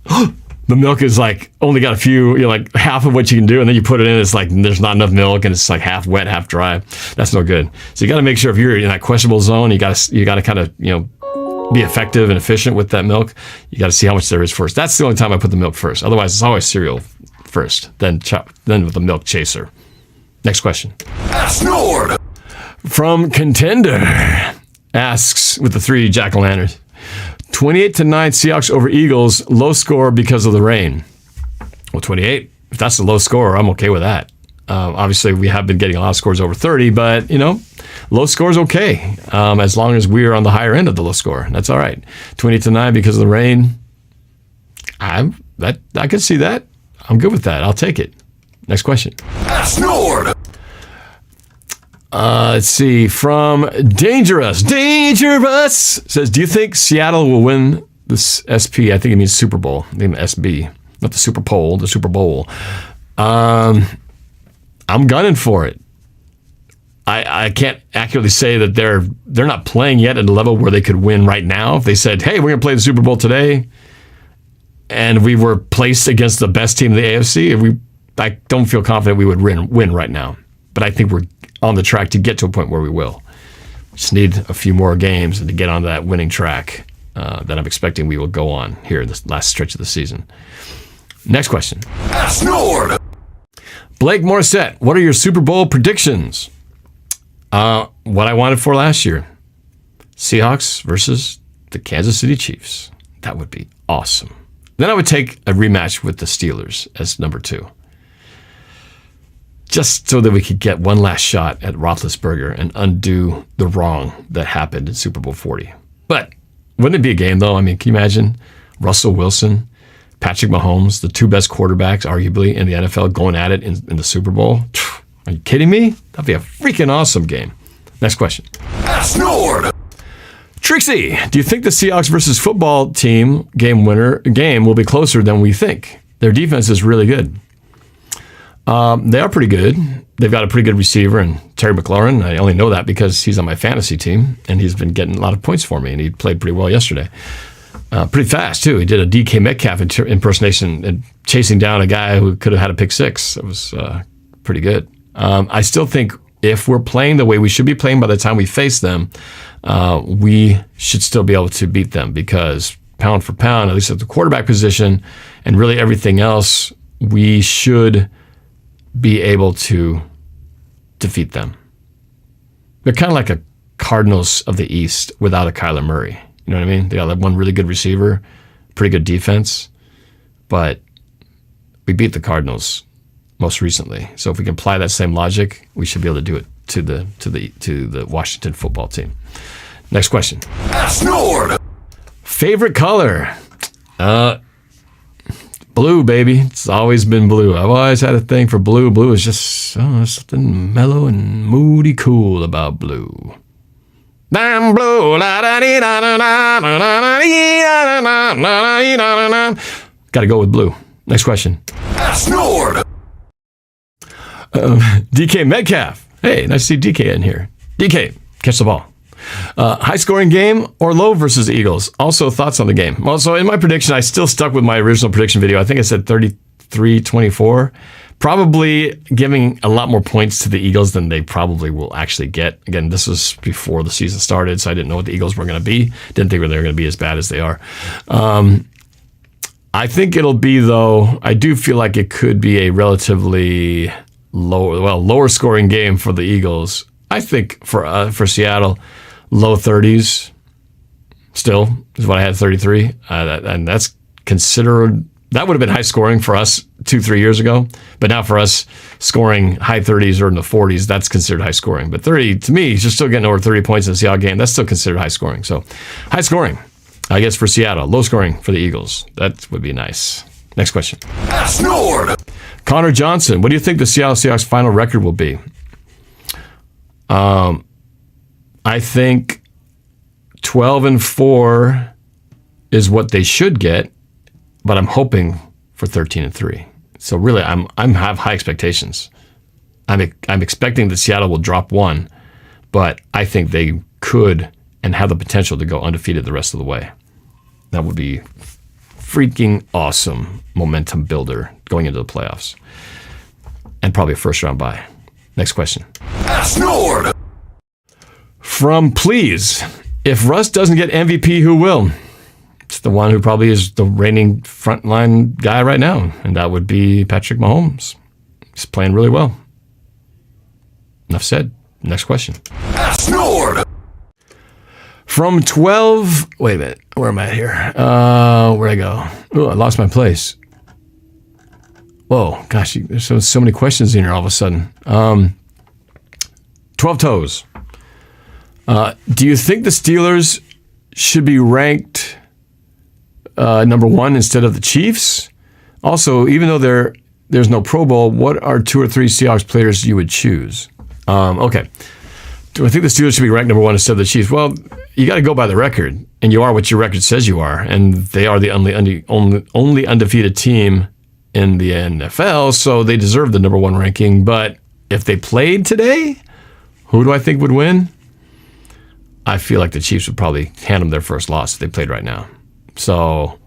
the milk is like only got a few, like half of what you can do, and then you put it in, it's like there's not enough milk, and it's like half wet, half dry. That's no good. So you got to make sure if you're in that questionable zone, you got to kind of be effective and efficient with that milk. You got to see how much there is first. That's the only time I put the milk first. Otherwise, it's always cereal first, then with the milk chaser. Next question. AskNorb. From Contender asks with the 3 jack-o'-lanterns. 28-9 Seahawks over Eagles, low score because of the rain. Well, 28, if that's the low score, I'm okay with that. Obviously, we have been getting a lot of scores over 30, but, low score is okay, as long as we're on the higher end of the low score. That's all right. 28-9 because of the rain, I could see that. I'm good with that. I'll take it. Next question. AskNorb. Let's see. From Dangerous says, do you think Seattle will win this SP? I think it means Super Bowl. I think SB, not the Super Bowl, the Super Bowl. I'm gunning for it. I can't accurately say that they're not playing yet at a level where they could win right now. If they said, hey, we're going to play the Super Bowl today, and we were placed against the best team in the AFC, I don't feel confident we would win right now. But I think we're on the track to get to a point where we will. Just need a few more games and to get on that winning track that I'm expecting we will go on here in this last stretch of the season. Next question. AskNorb. Blake Morissette, what are your Super Bowl predictions? What I wanted for last year. Seahawks versus the Kansas City Chiefs. That would be awesome. Then I would take a rematch with the Steelers as number 2. Just so that we could get one last shot at Roethlisberger and undo the wrong that happened in Super Bowl 40. But wouldn't it be a game, though? I mean, can you imagine Russell Wilson, Patrick Mahomes, the 2 best quarterbacks, arguably, in the NFL, going at it in the Super Bowl? Are you kidding me? That'd be a freaking awesome game. Next question. AskNorb. Trixie, do you think the Seahawks versus football team game will be closer than we think? Their defense is really good. They are pretty good. They've got a pretty good receiver, and Terry McLaurin. I only know that because he's on my fantasy team, and he's been getting a lot of points for me, and he played pretty well yesterday. Pretty fast, too. He did a DK Metcalf impersonation and chasing down a guy who could have had a pick 6. It was pretty good. I still think if we're playing the way we should be playing by the time we face them, we should still be able to beat them because pound for pound, at least at the quarterback position, and really everything else, we should be able to defeat them. They're kind of like a Cardinals of the East without a Kyler Murray. You know what I mean? They got like one really good receiver, pretty good defense, but we beat the Cardinals most recently. So if we can apply that same logic, we should be able to do it to the Washington football team. Next question. AskNorb. Favorite color? Blue, baby. It's always been blue. I've always had a thing for blue. Blue is just something mellow and moody cool about blue. I'm blue. Got to go with blue. Next question. AskNorb. DK Metcalf. Hey, nice to see DK in here. DK, catch the ball. High scoring game or low versus the Eagles? Also, thoughts on the game. Well, so in my prediction, I still stuck with my original prediction video. I think I said 33-24. Probably giving a lot more points to the Eagles than they probably will actually get. Again, this was before the season started, so I didn't know what the Eagles were going to be. Didn't think they were going to be as bad as they are. I think it'll be, though, I do feel like it could be a relatively lower scoring game for the Eagles. I think for Seattle, low 30s still is what I had, 33. And that's considered, that would have been high scoring for us 2-3 years ago. But now for us, scoring high 30s or in the 40s, that's considered high scoring. But 30, to me, you're still getting over 30 points in the Seattle game. That's still considered high scoring. So high scoring, I guess, for Seattle. Low scoring for the Eagles. That would be nice. Next question. AskNorb. Connor Johnson, what do you think the Seattle Seahawks final record will be? I think 12-4 is what they should get, but I'm hoping for 13-3. So really, I'm have high expectations. I'm expecting that Seattle will drop one, but I think they could and have the potential to go undefeated the rest of the way. That would be freaking awesome momentum builder going into the playoffs. And probably a first-round bye. Next question. AskNorb. From Please, if Russ doesn't get MVP, who will? It's the one who probably is the reigning frontline guy right now, and that would be Patrick Mahomes. He's playing really well. Enough said. Next question. AskNorb. From 12... Wait a minute. Where am I here? Where'd I go? Oh, I lost my place. Whoa, gosh, there's so many questions in here all of a sudden. 12 Toes. Do you think the Steelers should be ranked number one instead of the Chiefs? Also, even though there's no Pro Bowl, what are 2 or 3 Seahawks players you would choose? Okay. Do I think the Steelers should be ranked number one instead of the Chiefs? Well, you got to go by the record, and you are what your record says you are, and they are the only undefeated team in the NFL, so they deserve the number one ranking. But if they played today, who do I think would win? I feel like the Chiefs would probably hand them their first loss if they played right now. So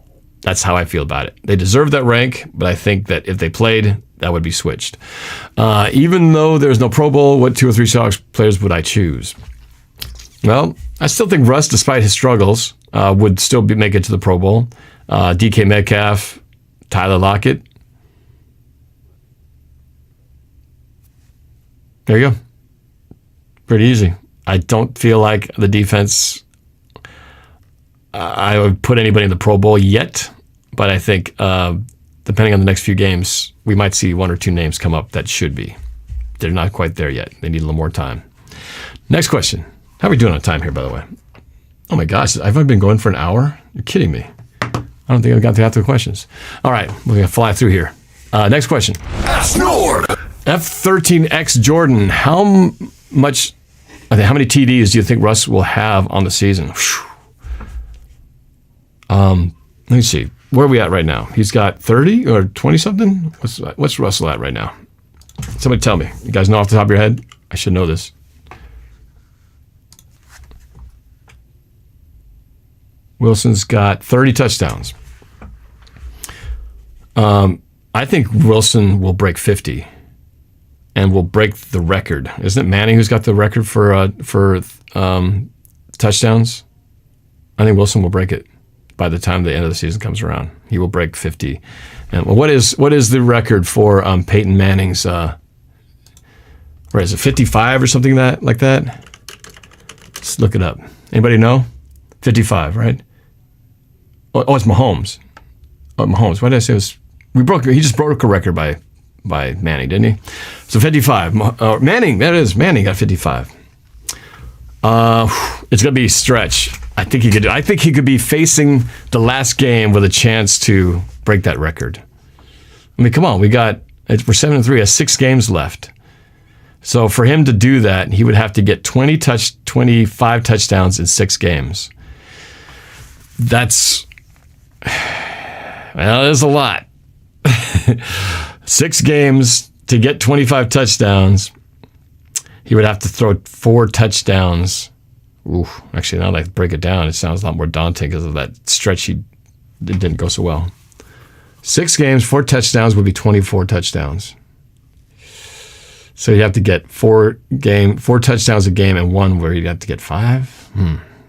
that's how I feel about it. They deserve that rank, but I think that if they played, that would be switched. Even though there's no Pro Bowl, what 2 or 3 Seahawks players would I choose? Well, I still think Russ, despite his struggles, would still make it to the Pro Bowl. DK Metcalf, Tyler Lockett. There you go. Pretty easy. I don't feel like the defense, I would put anybody in the Pro Bowl yet, but I think depending on the next few games, we might see 1 or 2 names come up that should be. They're not quite there yet. They need a little more time. Next question. How are we doing on time here, by the way? Oh my gosh, have I been going for an hour? You're kidding me. I don't think I've got to half the questions. All right, we're going to fly through here. Next question. AskNorb. F13X Jordan, how many TDs do you think Russ will have on the season? Let me see. Where are we at right now? He's got 30 or 20 something? What's Russell at right now? Somebody tell me. You guys know off the top of your head? I should know this. Wilson's got 30 touchdowns. I think Wilson will break 50 and will break the record. Isn't it Manning who's got the record for touchdowns? I think Wilson will break it by the time the end of the season comes around. He will break 50. And what is the record for Peyton Manning's? Where is it? 55 or something like that? Let's look it up. Anybody know? 55, right? Oh, it's Mahomes. Oh, Mahomes. Why did I say it was? He just broke a record by Manning, didn't he? So 55. Manning, that is. Manning got 55. It's going to be a stretch. I think he could be facing the last game with a chance to break that record. I mean, come on. We're 7-3. Has 6 games left. So for him to do that, he would have to get 25 touchdowns in 6 games. That's a lot. 6 games to get 25 touchdowns. He would have to throw 4 touchdowns. Ooh, actually, now that I break it down, it sounds a lot more daunting because of that stretch. It didn't go so well. 6 games, 4 touchdowns would be 24 touchdowns. So you have to get 4 touchdowns a game, and 1 where you have to get 5.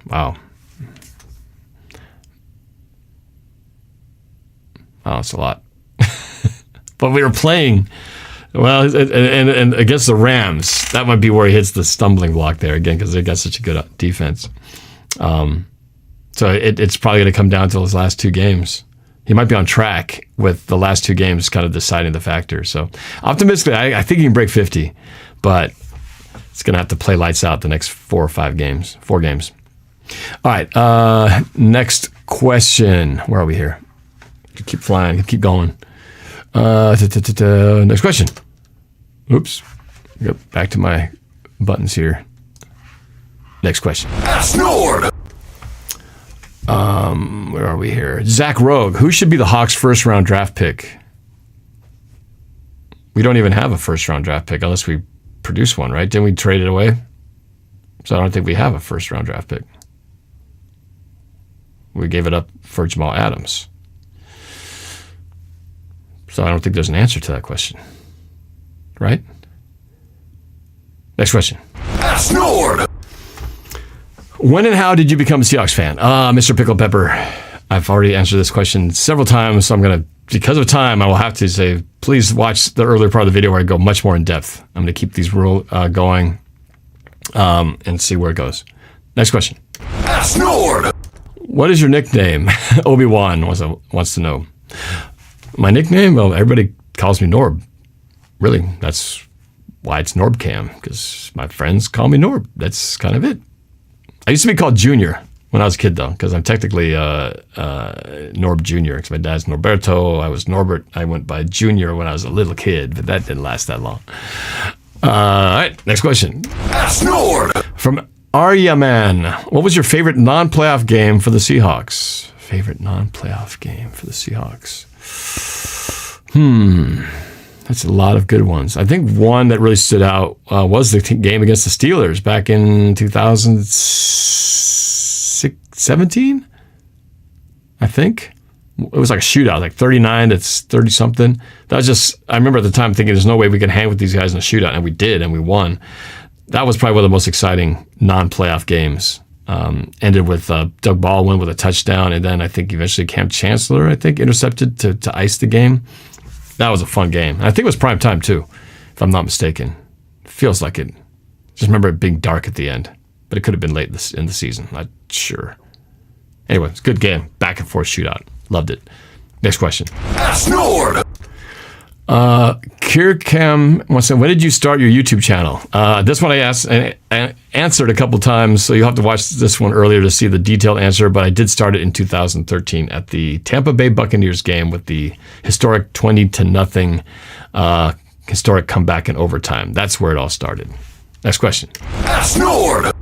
Wow. Oh, that's a lot. But we were playing, well, and against the Rams, that might be where he hits the stumbling block there again because they got such a good defense. So it's probably going to come down to those last 2 games. He might be on track with the last 2 games kind of deciding the factor. So optimistically, I think he can break 50, but it's going to have to play lights out the next 4 games. All right, next question. Where are we here? Keep flying, keep going. Next question. Oops. Go back to my buttons here. Next question. AskNorb. Where are we here? Zach Rogue. Who should be the Hawks' first-round draft pick? We don't even have a first-round draft pick unless we produce one, right? Didn't we trade it away? So I don't think we have a first-round draft pick. We gave it up for Jamal Adams. So I don't think there's an answer to that question. Right? Next question. AskNorb. When and how did you become a Seahawks fan? Mr. Pickle Pepper, I've already answered this question several times, so I'm going to, because of time, I will have to say, please watch the earlier part of the video where I go much more in depth. I'm going to keep these going and see where it goes. Next question. AskNorb. What is your nickname? Obi-Wan wants to know. My nickname? Well, everybody calls me Norb. Really, that's why it's NorbCam, because my friends call me Norb. That's kind of it. I used to be called Junior when I was a kid, though, because I'm technically Norb Junior, because my dad's Norberto. I was Norbert. I went by Junior when I was a little kid, but that didn't last that long. All right, next question. AskNorb. From Arya Man, what was your favorite non-playoff game for the Seahawks? Favorite non-playoff game for the Seahawks? That's a lot of good ones. I think one that really stood out was the game against the Steelers back in 2017, I think. It was like a shootout, like 39 to 30 something. That was just, I remember at the time thinking there's no way we could hang with these guys in a shootout, and we did, and we won. That was probably one of the most exciting non-playoff games. Ended with Doug Baldwin with a touchdown, and then I think eventually Cam Chancellor, intercepted to ice the game. That was a fun game. And I think it was prime time too, if I'm not mistaken. Feels like it. Just remember it being dark at the end, but it could have been late in the season. Not sure. Anyway, it's a good game. Back and forth shootout. Loved it. Next question. AskNorb. Kirkham wants to know, when did you start your YouTube channel? This one I asked and answered a couple times, so you'll have to watch this one earlier to see the detailed answer, but I did start it in 2013 at the Tampa Bay Buccaneers game with the historic 20-0 historic comeback in overtime. That's where it all started. Next question. AskNorb.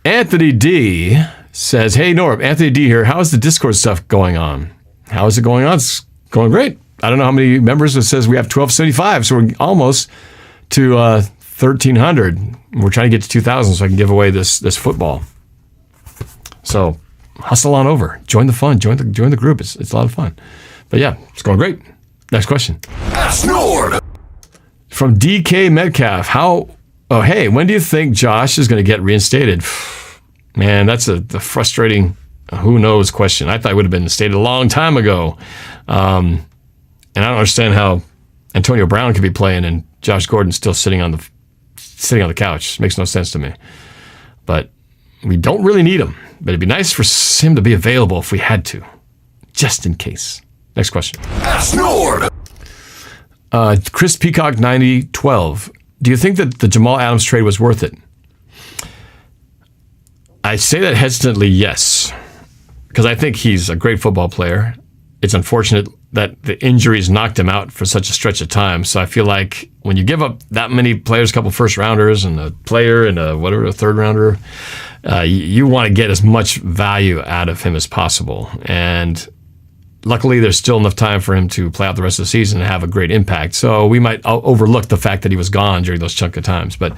Anthony D says, hey Norb, Anthony D here. How is the Discord stuff going on? How is it going on? It's going great. I don't know how many members. It says we have 1275, so we're almost to 1,300. We're trying to get to 2,000 so I can give away this football. So hustle on over. Join the fun. Join the group. It's a lot of fun. But yeah, it's going great. Next question. AskNorb. From DK Metcalf. Hey, when do you think Josh is going to get reinstated? Man, that's the frustrating who knows question. I thought it would have been stated a long time ago. And I don't understand how Antonio Brown could be playing and Josh Gordon's still sitting on the couch. It makes no sense to me. But we don't really need him. But it'd be nice for him to be available if we had to, just in case. Next question. AskNorb. Chris Peacock 9012. Do you think that the Jamal Adams trade was worth it? I say that hesitantly, yes, because I think he's a great football player. It's unfortunate that the injuries knocked him out for such a stretch of time. So I feel like when you give up that many players, a couple first rounders and a player and a third rounder, you want to get as much value out of him as possible. And luckily, there's still enough time for him to play out the rest of the season and have a great impact. So we might overlook the fact that he was gone during those chunk of times. But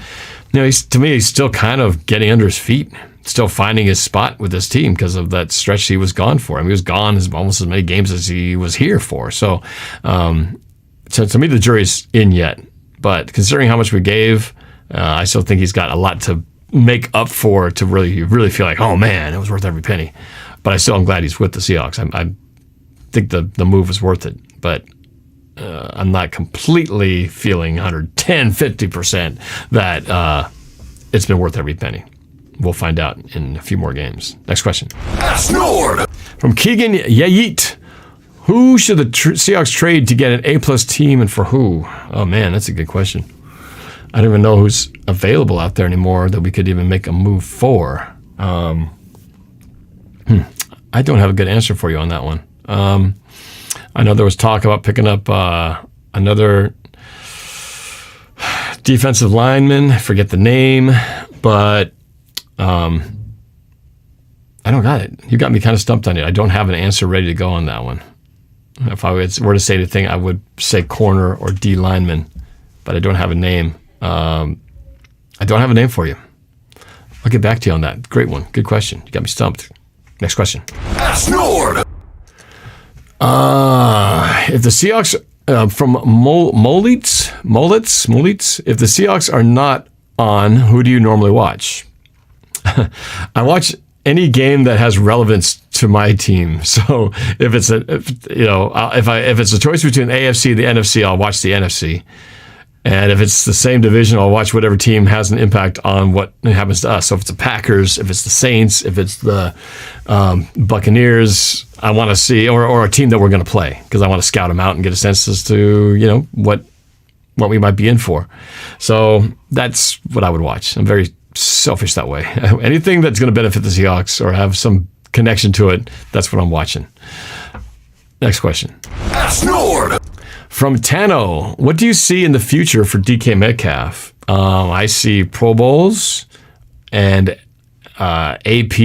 to me, he's still kind of getting under his feet, still finding his spot with this team because of that stretch he was gone for. I mean, he was gone almost as many games as he was here for. So to me, the jury's in yet. But considering how much we gave, I still think he's got a lot to make up for to really feel like, oh man, it was worth every penny. But I still am glad he's with the Seahawks. I think the move was worth it. But I'm not completely feeling 110, 50% that it's been worth every penny. We'll find out in a few more games. Next question. AskNorb. From Keegan Yayit. Who should the Seahawks trade to get an A-plus team and for who? Oh, man, that's a good question. I don't even know who's available out there anymore that we could even make a move for. I don't have a good answer for you on that one. I know there was talk about picking up another defensive lineman. I forget the name, but I don't got it. You got me kind of stumped on it. I don't have an answer ready to go on that one. If I were to say anything, I would say corner or D lineman, but I don't have a name. I don't have a name for you. I'll get back to you on that. Great one. Good question. You got me stumped. Next question. Ask Norb. If the Seahawks from Molitz, if the Seahawks are not on, who do you normally watch? I watch any game that has relevance to my team. So if it's a choice between the AFC and the NFC, I'll watch the NFC. And if it's the same division, I'll watch whatever team has an impact on what happens to us. So if it's the Packers, if it's the Saints, if it's the Buccaneers, I want to see, or a team that we're going to play, because I want to scout them out and get a sense as to, what we might be in for. So that's what I would watch. I'm very selfish that way. Anything that's going to benefit the Seahawks or have some connection to it, that's what I'm watching. Next question. Ask Norb. From Tano, what do you see in the future for DK Metcalf? I see Pro Bowls and AP,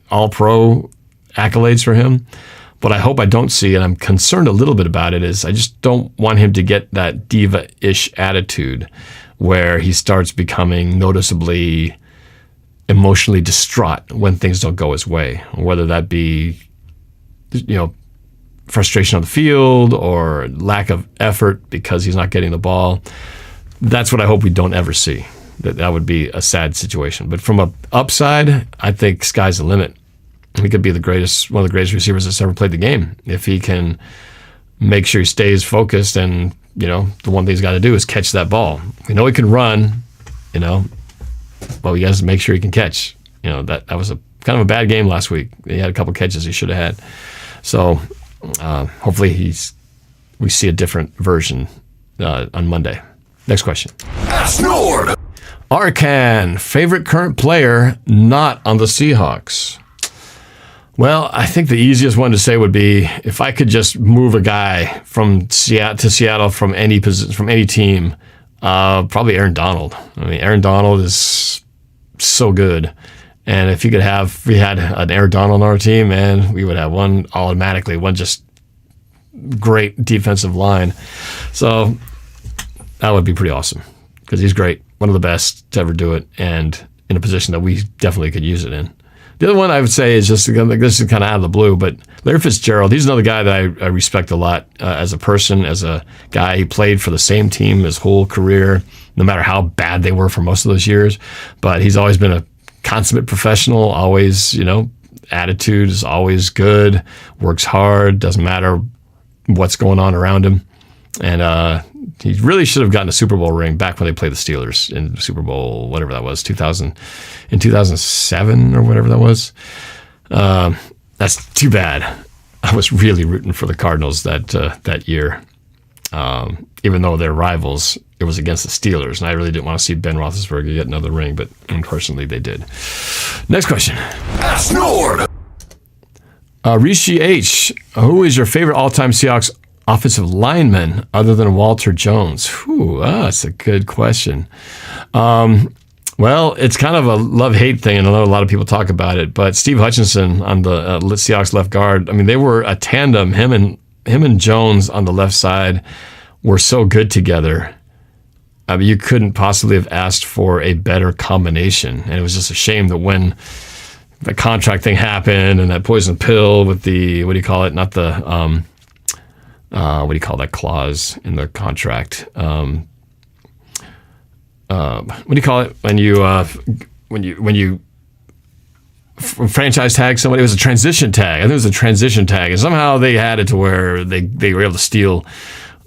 All-Pro accolades for him. What I hope I don't see, and I'm concerned a little bit about it, is I just don't want him to get that diva-ish attitude where he starts becoming noticeably emotionally distraught when things don't go his way, whether that be, frustration on the field or lack of effort because he's not getting the ball. That's what I hope we don't ever see. That would be a sad situation. But from an upside, I think sky's the limit. He could be one of the greatest receivers that's ever played the game if he can make sure he stays focused. And the one thing he's got to do is catch that ball. We know he can run, but he has to make sure he can catch. That was a kind of a bad game last week. He had a couple catches he should have had. So hopefully we see a different version on Monday. Next question. Ask Norb. Arkan, favorite current player not on the Seahawks? Well, I think the easiest one to say would be if I could just move a guy from Seattle from any position, from any team, probably Aaron Donald. I mean, Aaron Donald is so good. And if we had an Aaron Donald on our team, man, we would have one just great defensive line. So that would be pretty awesome because he's great, one of the best to ever do it, and in a position that we definitely could use it in. The other one I would say is this is kind of out of the blue, but Larry Fitzgerald, he's another guy that I respect a lot as a person, as a guy. He played for the same team his whole career, no matter how bad they were for most of those years. But he's always been a consummate professional, always, attitude is always good, works hard, doesn't matter what's going on around him. And he really should have gotten a Super Bowl ring back when they played the Steelers in Super Bowl, whatever that was, 2007 or whatever that was. That's too bad. I was really rooting for the Cardinals that year. Even though they're rivals, it was against the Steelers, and I really didn't want to see Ben Roethlisberger get another ring, but unfortunately they did. Next question. Ask Norb. Rishi H., who is your favorite all-time Seahawks offensive lineman other than Walter Jones? That's a good question. Well, it's kind of a love-hate thing, and I know a lot of people talk about it, but Steve Hutchinson on the Seahawks left guard, I mean, they were a tandem. Him and Jones on the left side were so good together. I mean, you couldn't possibly have asked for a better combination. And it was just a shame that when the contract thing happened and that poison pill with the, what do you call it? Not the, what do you call that clause in the contract? What do you call it when you franchise tag somebody? It was a transition tag. I think it was a transition tag, and somehow they had it to where they were able to steal.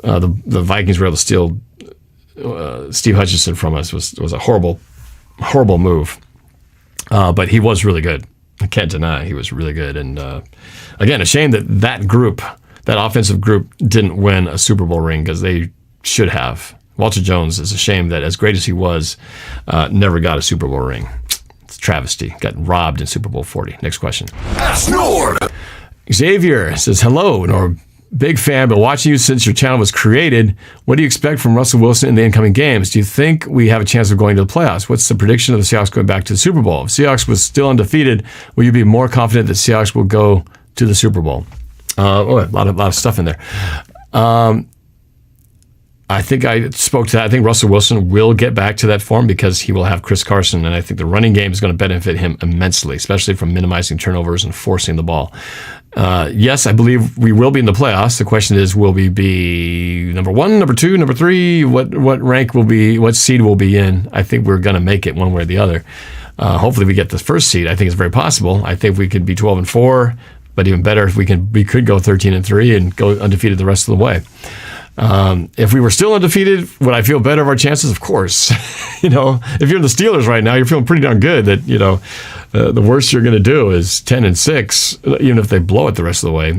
The Vikings were able to steal Steve Hutchinson from us. Was a horrible move. But he was really good. I can't deny he was really good. And again, a shame that offensive group didn't win a Super Bowl ring because they should have. Walter Jones, is a shame that as great as he was, never got a Super Bowl ring. It's a travesty. Got robbed in Super Bowl 40. Next question. Ask Norb. Xavier says, hello, Norb. Big fan, but watching you since your channel was created, what do you expect from Russell Wilson in the incoming games? Do you think we have a chance of going to the playoffs? What's the prediction of the Seahawks going back to the Super Bowl? If Seahawks was still undefeated, will you be more confident that Seahawks will go to the Super Bowl? A lot of stuff in there. I think I spoke to that. I think Russell Wilson will get back to that form because he will have Chris Carson, and I think the running game is going to benefit him immensely, especially from minimizing turnovers and forcing the ball. Yes, I believe we will be in the playoffs. The question is, will we be number 1, number 2, number 3? What rank will be? What seed will be in? I think we're going to make it one way or the other. Hopefully, we get the first seed. I think it's very possible. I think we could be 12-4, but even better if we could go 13-3 and go undefeated the rest of the way. If we were still undefeated, would I feel better of our chances? Of course. If you're in the Steelers right now, you're feeling pretty darn good that, the worst you're going to do is 10-6, even if they blow it the rest of the way.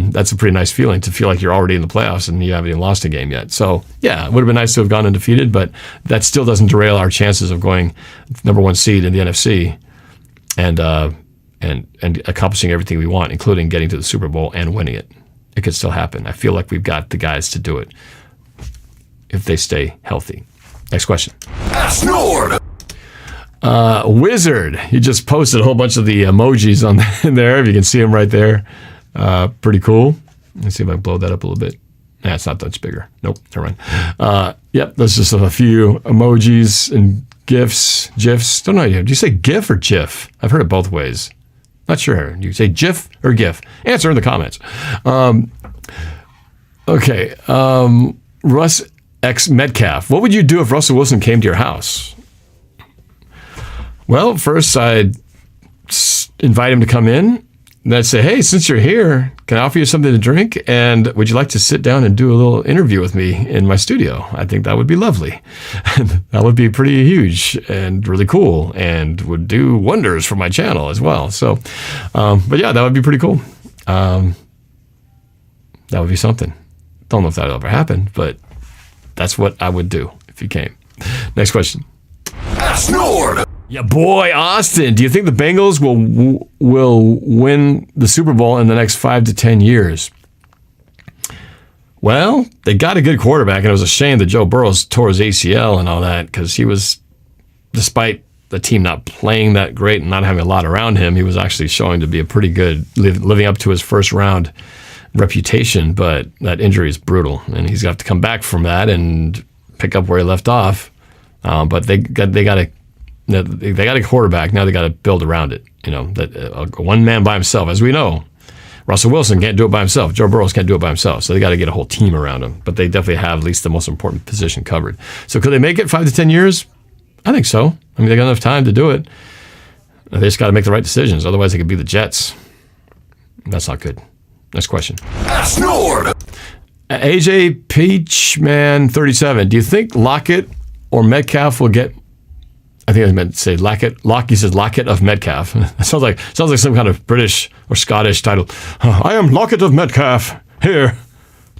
That's a pretty nice feeling to feel like you're already in the playoffs and you haven't even lost a game yet. So, yeah, it would have been nice to have gone undefeated, but that still doesn't derail our chances of going number 1 seed in the NFC and accomplishing everything we want, including getting to the Super Bowl and winning it. It could still happen. I feel like we've got the guys to do it if they stay healthy. Next question. AskNorb. Wizard. He just posted a whole bunch of the emojis in there. If you can see them right there. Pretty cool. Let's see if I can blow that up a little bit. Nah, it's not that much bigger. Nope, never mind. Yep, there's just a few emojis and GIFs. Don't know. Do you say GIF or GIF? I've heard it both ways. Not sure. You say GIF or GIF? Answer in the comments. Okay. Russ X Metcalf. What would you do if Russell Wilson came to your house? Well, first I'd invite him to come in. And I'd say, hey, since you're here, can I offer you something to drink? And would you like to sit down and do a little interview with me in my studio? I think that would be lovely. That would be pretty huge and really cool and would do wonders for my channel as well. So, but yeah, that would be pretty cool. That would be something. Don't know if that'll ever happen, but that's what I would do if he came. Next question. AskNorb. Yeah, boy, Austin. Do you think the Bengals will win the Super Bowl in the next 5 to 10 years? Well, they got a good quarterback, and it was a shame that Joe Burrow tore his ACL and all that because he was, despite the team not playing that great and not having a lot around him, he was actually showing to be a pretty good, living up to his first-round reputation. But that injury is brutal, and he's got to come back from that and pick up where he left off. But they got a quarterback. Now they got to build around it. That one man by himself, as we know, Russell Wilson can't do it by himself. Joe Burrow can't do it by himself. So they got to get a whole team around him. But they definitely have at least the most important position covered. So could they make it 5 to 10 years? I think so. I mean, they got enough time to do it. They just got to make the right decisions. Otherwise, they could be the Jets. That's not good. Next question. AskNorb. AJ Peachman 37. Do you think Lockett or Metcalf will get? I think I meant to say Lockett. He says Lockett of Metcalf. It sounds like some kind of British or Scottish title. I am Lockett of Metcalf, here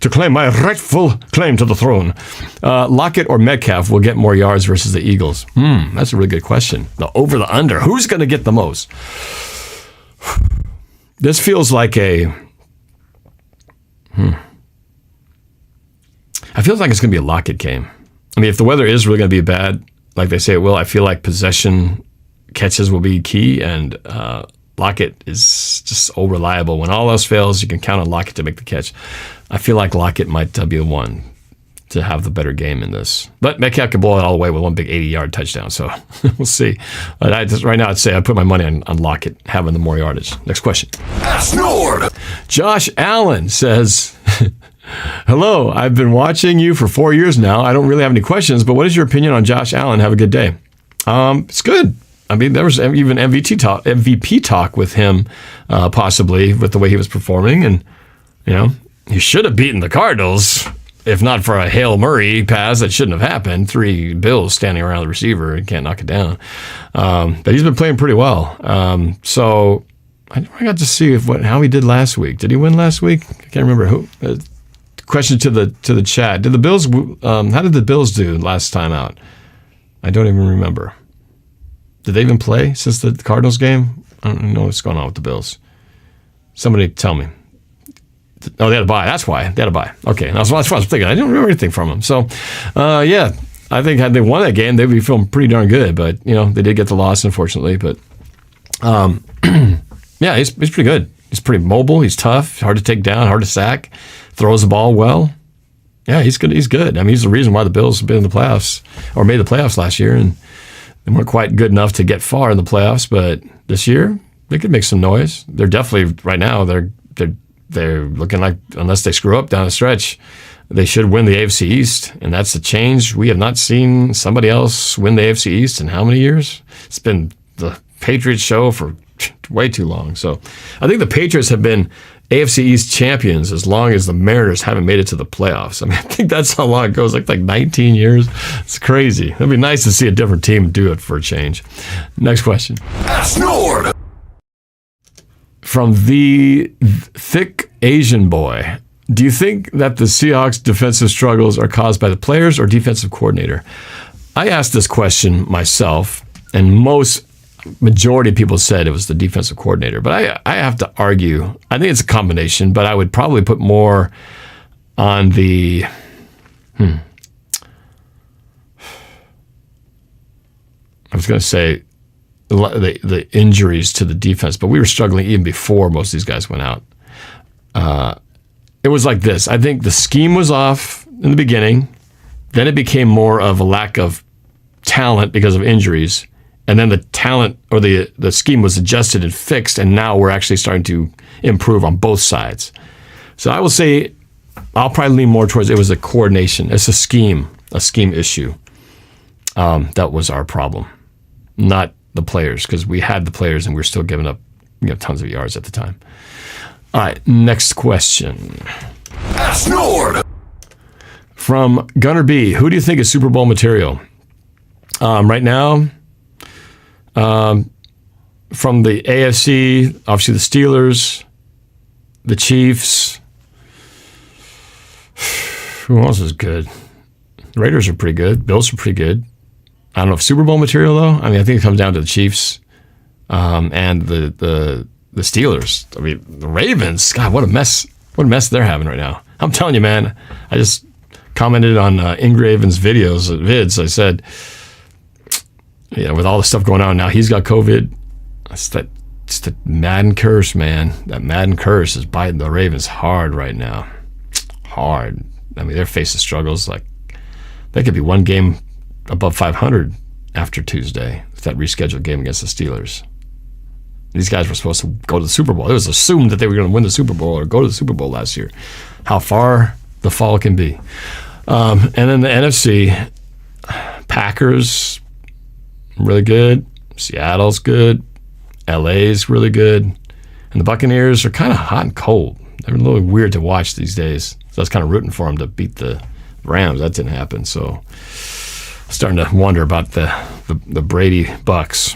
to claim my rightful claim to the throne. Lockett or Metcalf will get more yards versus the Eagles? That's a really good question. The over, the under. Who's going to get the most? This feels like I feel like it's going to be a Lockett game. I mean, if the weather is really going to be bad, like they say it will, I feel like possession catches will be key, and Lockett is just so reliable. When all else fails, you can count on Lockett to make the catch. I feel like Lockett might be the one to have the better game in this. But Metcalf can blow it all the way with one big 80-yard touchdown, so we'll see. But right now, I'd say I'd put my money on Lockett having the more yardage. Next question. AskNorb. Josh Allen says, hello, I've been watching you for 4 years now. I don't really have any questions, but what is your opinion on Josh Allen? Have a good day. It's good. I mean, there was even MVP talk with him, possibly, with the way he was performing. And, he should have beaten the Cardinals, if not for a Hail Murray pass that shouldn't have happened. 3 Bills standing around the receiver and can't knock it down. But he's been playing pretty well. So I got to see how he did last week. Did he win last week? I can't remember who. Question to the chat. Did the Bills? How did the Bills do last time out? I don't even remember. Did they even play since the Cardinals game? I don't know what's going on with the Bills. Somebody tell me. Oh, they had a bye. That's why. They had a bye. Okay. That's what I was thinking. I didn't remember anything from them. So, yeah, I think had they won that game, they'd be feeling pretty darn good. But, they did get the loss, unfortunately. But, yeah, he's pretty good. He's pretty mobile. He's tough. Hard to take down. Hard to sack. Throws the ball well. Yeah, he's good. He's good. I mean, he's the reason why the Bills have been in the playoffs or made the playoffs last year, and they weren't quite good enough to get far in the playoffs. But this year, they could make some noise. They're definitely right now. They're looking like, unless they screw up down the stretch, they should win the AFC East, and that's a change. We have not seen somebody else win the AFC East in how many years? It's been the Patriots show for way too long. So I think the Patriots have been AFC East champions as long as the Mariners haven't made it to the playoffs. I mean, I think that's how long it goes, like 19 years. It's crazy. It'd be nice to see a different team do it for a change. Next question. AskNorb. From the thick Asian boy. Do you think that the Seahawks' defensive struggles are caused by the players or defensive coordinator? I asked this question myself, and majority of people said it was the defensive coordinator. But I have to argue, I think it's a combination, but I would probably put more on the I was going to say the injuries to the defense, but we were struggling even before most of these guys went out. It was like this. I think the scheme was off in the beginning. Then it became more of a lack of talent because of injuries. And then the talent or the scheme was adjusted and fixed, and now we're actually starting to improve on both sides. So I will say I'll probably lean more towards it was a coordination. It's a scheme issue. That was our problem, not the players, because we had the players and we were still giving up tons of yards at the time. All right, next question. AskNorb. From Gunner B, who do you think is Super Bowl material? Right now, from the AFC, obviously the Steelers, the Chiefs. Who else is good? The Raiders are pretty good. Bills are pretty good. I don't know if Super Bowl material, though. I mean, I think it comes down to the Chiefs and the Steelers. I mean, the Ravens, God, what a mess. What a mess they're having right now. I'm telling you, man, I just commented on Ingraven's vids. I said, with all the stuff going on now, he's got COVID. It's the Madden curse, man. That Madden curse is biting the Ravens hard right now. Hard. I mean, they're facing struggles. Like, they could be one game above 500 after Tuesday with that rescheduled game against the Steelers. These guys were supposed to go to the Super Bowl. It was assumed that they were going to win the Super Bowl or go to the Super Bowl last year. How far the fall can be. And then the NFC, Packers, really good. Seattle's good. LA's really good. And the Buccaneers are kind of hot and cold. They're a little weird to watch these days. So I was kind of rooting for them to beat the Rams. That didn't happen. So starting to wonder about the Brady Bucks.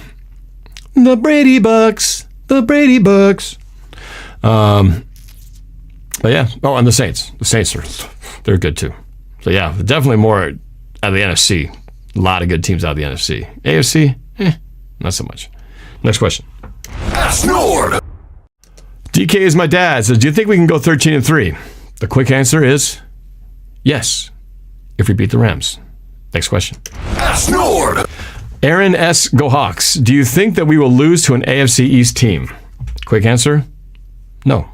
The Brady Bucks. The Brady Bucks. But yeah. Oh, and the Saints. The Saints they're good too. So yeah, definitely more out of the NFC. A lot of good teams out of the NFC. AFC, not so much. Next question. AskNorb. DK is my dad. Says, do you think we can go 13-3? The quick answer is yes, if we beat the Rams. Next question. AskNorb. Aaron S. Go Hawks. Do you think that we will lose to an AFC East team? Quick answer, no.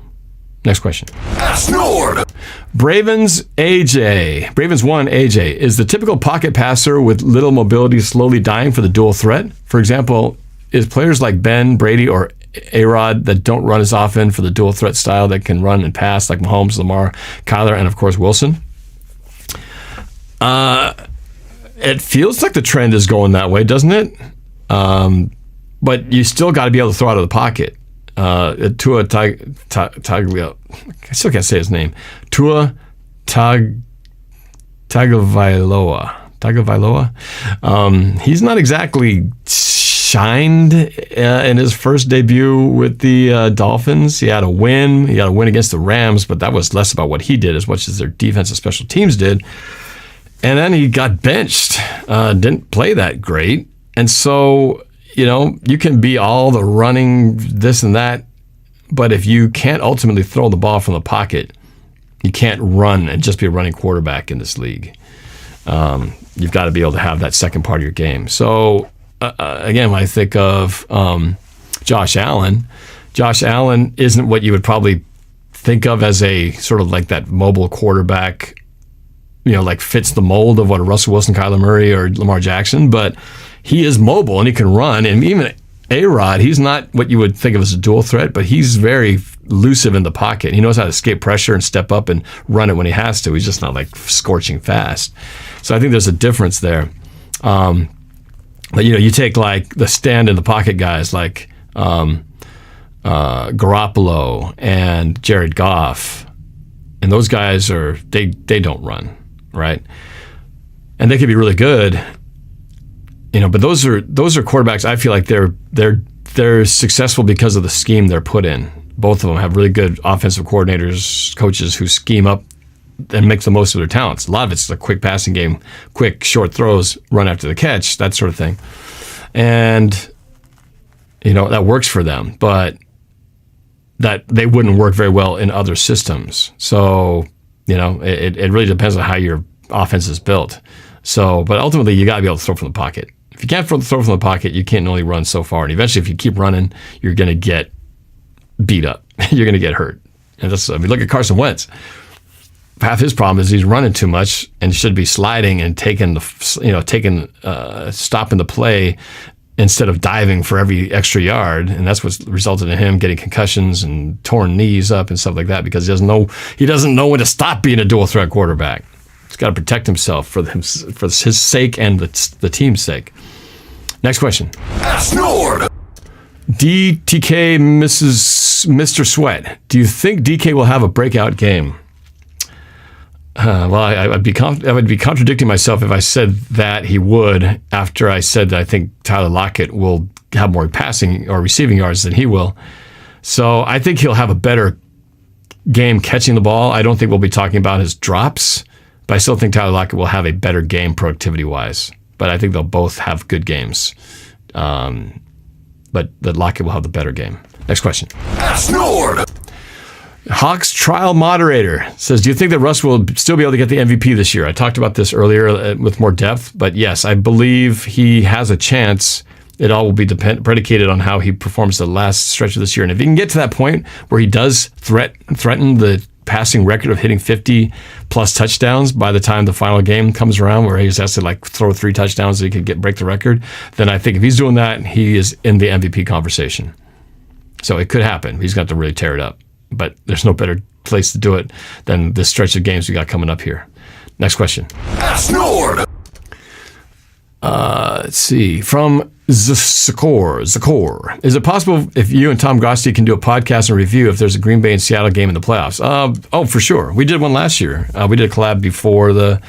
Next question. AskNorb. Bravens AJ. Bravens 1 AJ. Is the typical pocket passer with little mobility slowly dying for the dual threat? For example, is players like Ben, Brady, or A-Rod that don't run as often for the dual threat style that can run and pass like Mahomes, Lamar, Kyler, and of course Wilson? It feels like the trend is going that way, doesn't it? But you still got to be able to throw out of the pocket. Tua Tagovailoa. I still can't say his name. Tua Tagovailoa. He's not exactly shined in his first debut with the Dolphins. He had a win. He had a win against the Rams, but that was less about what he did as much as their defensive special teams did. And then he got benched. Didn't play that great. And so, you can be all the running, this and that, but if you can't ultimately throw the ball from the pocket, you can't run and just be a running quarterback in this league. You've got to be able to have that second part of your game. So, again, when I think of Josh Allen isn't what you would probably think of as a sort of like that mobile quarterback like fits the mold of what a Russell Wilson, Kyler Murray, or Lamar Jackson, but he is mobile and he can run. And even A-Rod, he's not what you would think of as a dual threat, but he's very elusive in the pocket. He knows how to escape pressure and step up and run it when he has to. He's just not like scorching fast. So I think there's a difference there. But you take like the stand in the pocket guys like Garoppolo and Jared Goff, and those guys they don't run, right? And they could be really good, but those are quarterbacks. I feel like they're successful because of the scheme they're put in. Both of them have really good offensive coordinators, coaches who scheme up and make the most of their talents. A lot of it's the quick passing game, quick short throws, run after the catch, that sort of thing. And that works for them, but that they wouldn't work very well in other systems. So, it really depends on how your offense is built. So, but ultimately you got to be able to throw from the pocket. If you can't throw from the pocket, you can't only run so far. And eventually if you keep running, you're going to get beat up. You're going to get hurt. And look at Carson Wentz. Half his problem is he's running too much and should be sliding and stopping the play instead of diving for every extra yard. And that's what's resulted in him getting concussions and torn knees up and stuff like that, because he doesn't know when to stop being a dual threat quarterback. He's got to protect himself for his sake and the team's sake. Next question. AskNorb. DTK Mr. Sweat. Do you think DK will have a breakout game? Well, I would be contradicting myself if I said that he would after I said that I think Tyler Lockett will have more passing or receiving yards than he will. So I think he'll have a better game catching the ball. I don't think we'll be talking about his drops, but I still think Tyler Lockett will have a better game productivity-wise. But I think they'll both have good games. But the Lockett will have the better game. Next question. AskNorb. Hawks trial moderator says, do you think that Russ will still be able to get the MVP this year? I talked about this earlier with more depth, but yes, I believe he has a chance. It all will be predicated on how he performs the last stretch of this year. And if he can get to that point where he does threaten the passing record of hitting 50-plus touchdowns by the time the final game comes around, where he just has to throw 3 touchdowns so he could break the record, then I think if he's doing that, he is in the MVP conversation. So it could happen. He's got to really tear it up. But there's no better place to do it than this stretch of games we got coming up here. Next question. AskNorb. Let's see. From Zakor. Is it possible if you and Tom Grosty can do a podcast and review if there's a Green Bay and Seattle game in the playoffs? For sure. We did one last year. We did a collab before the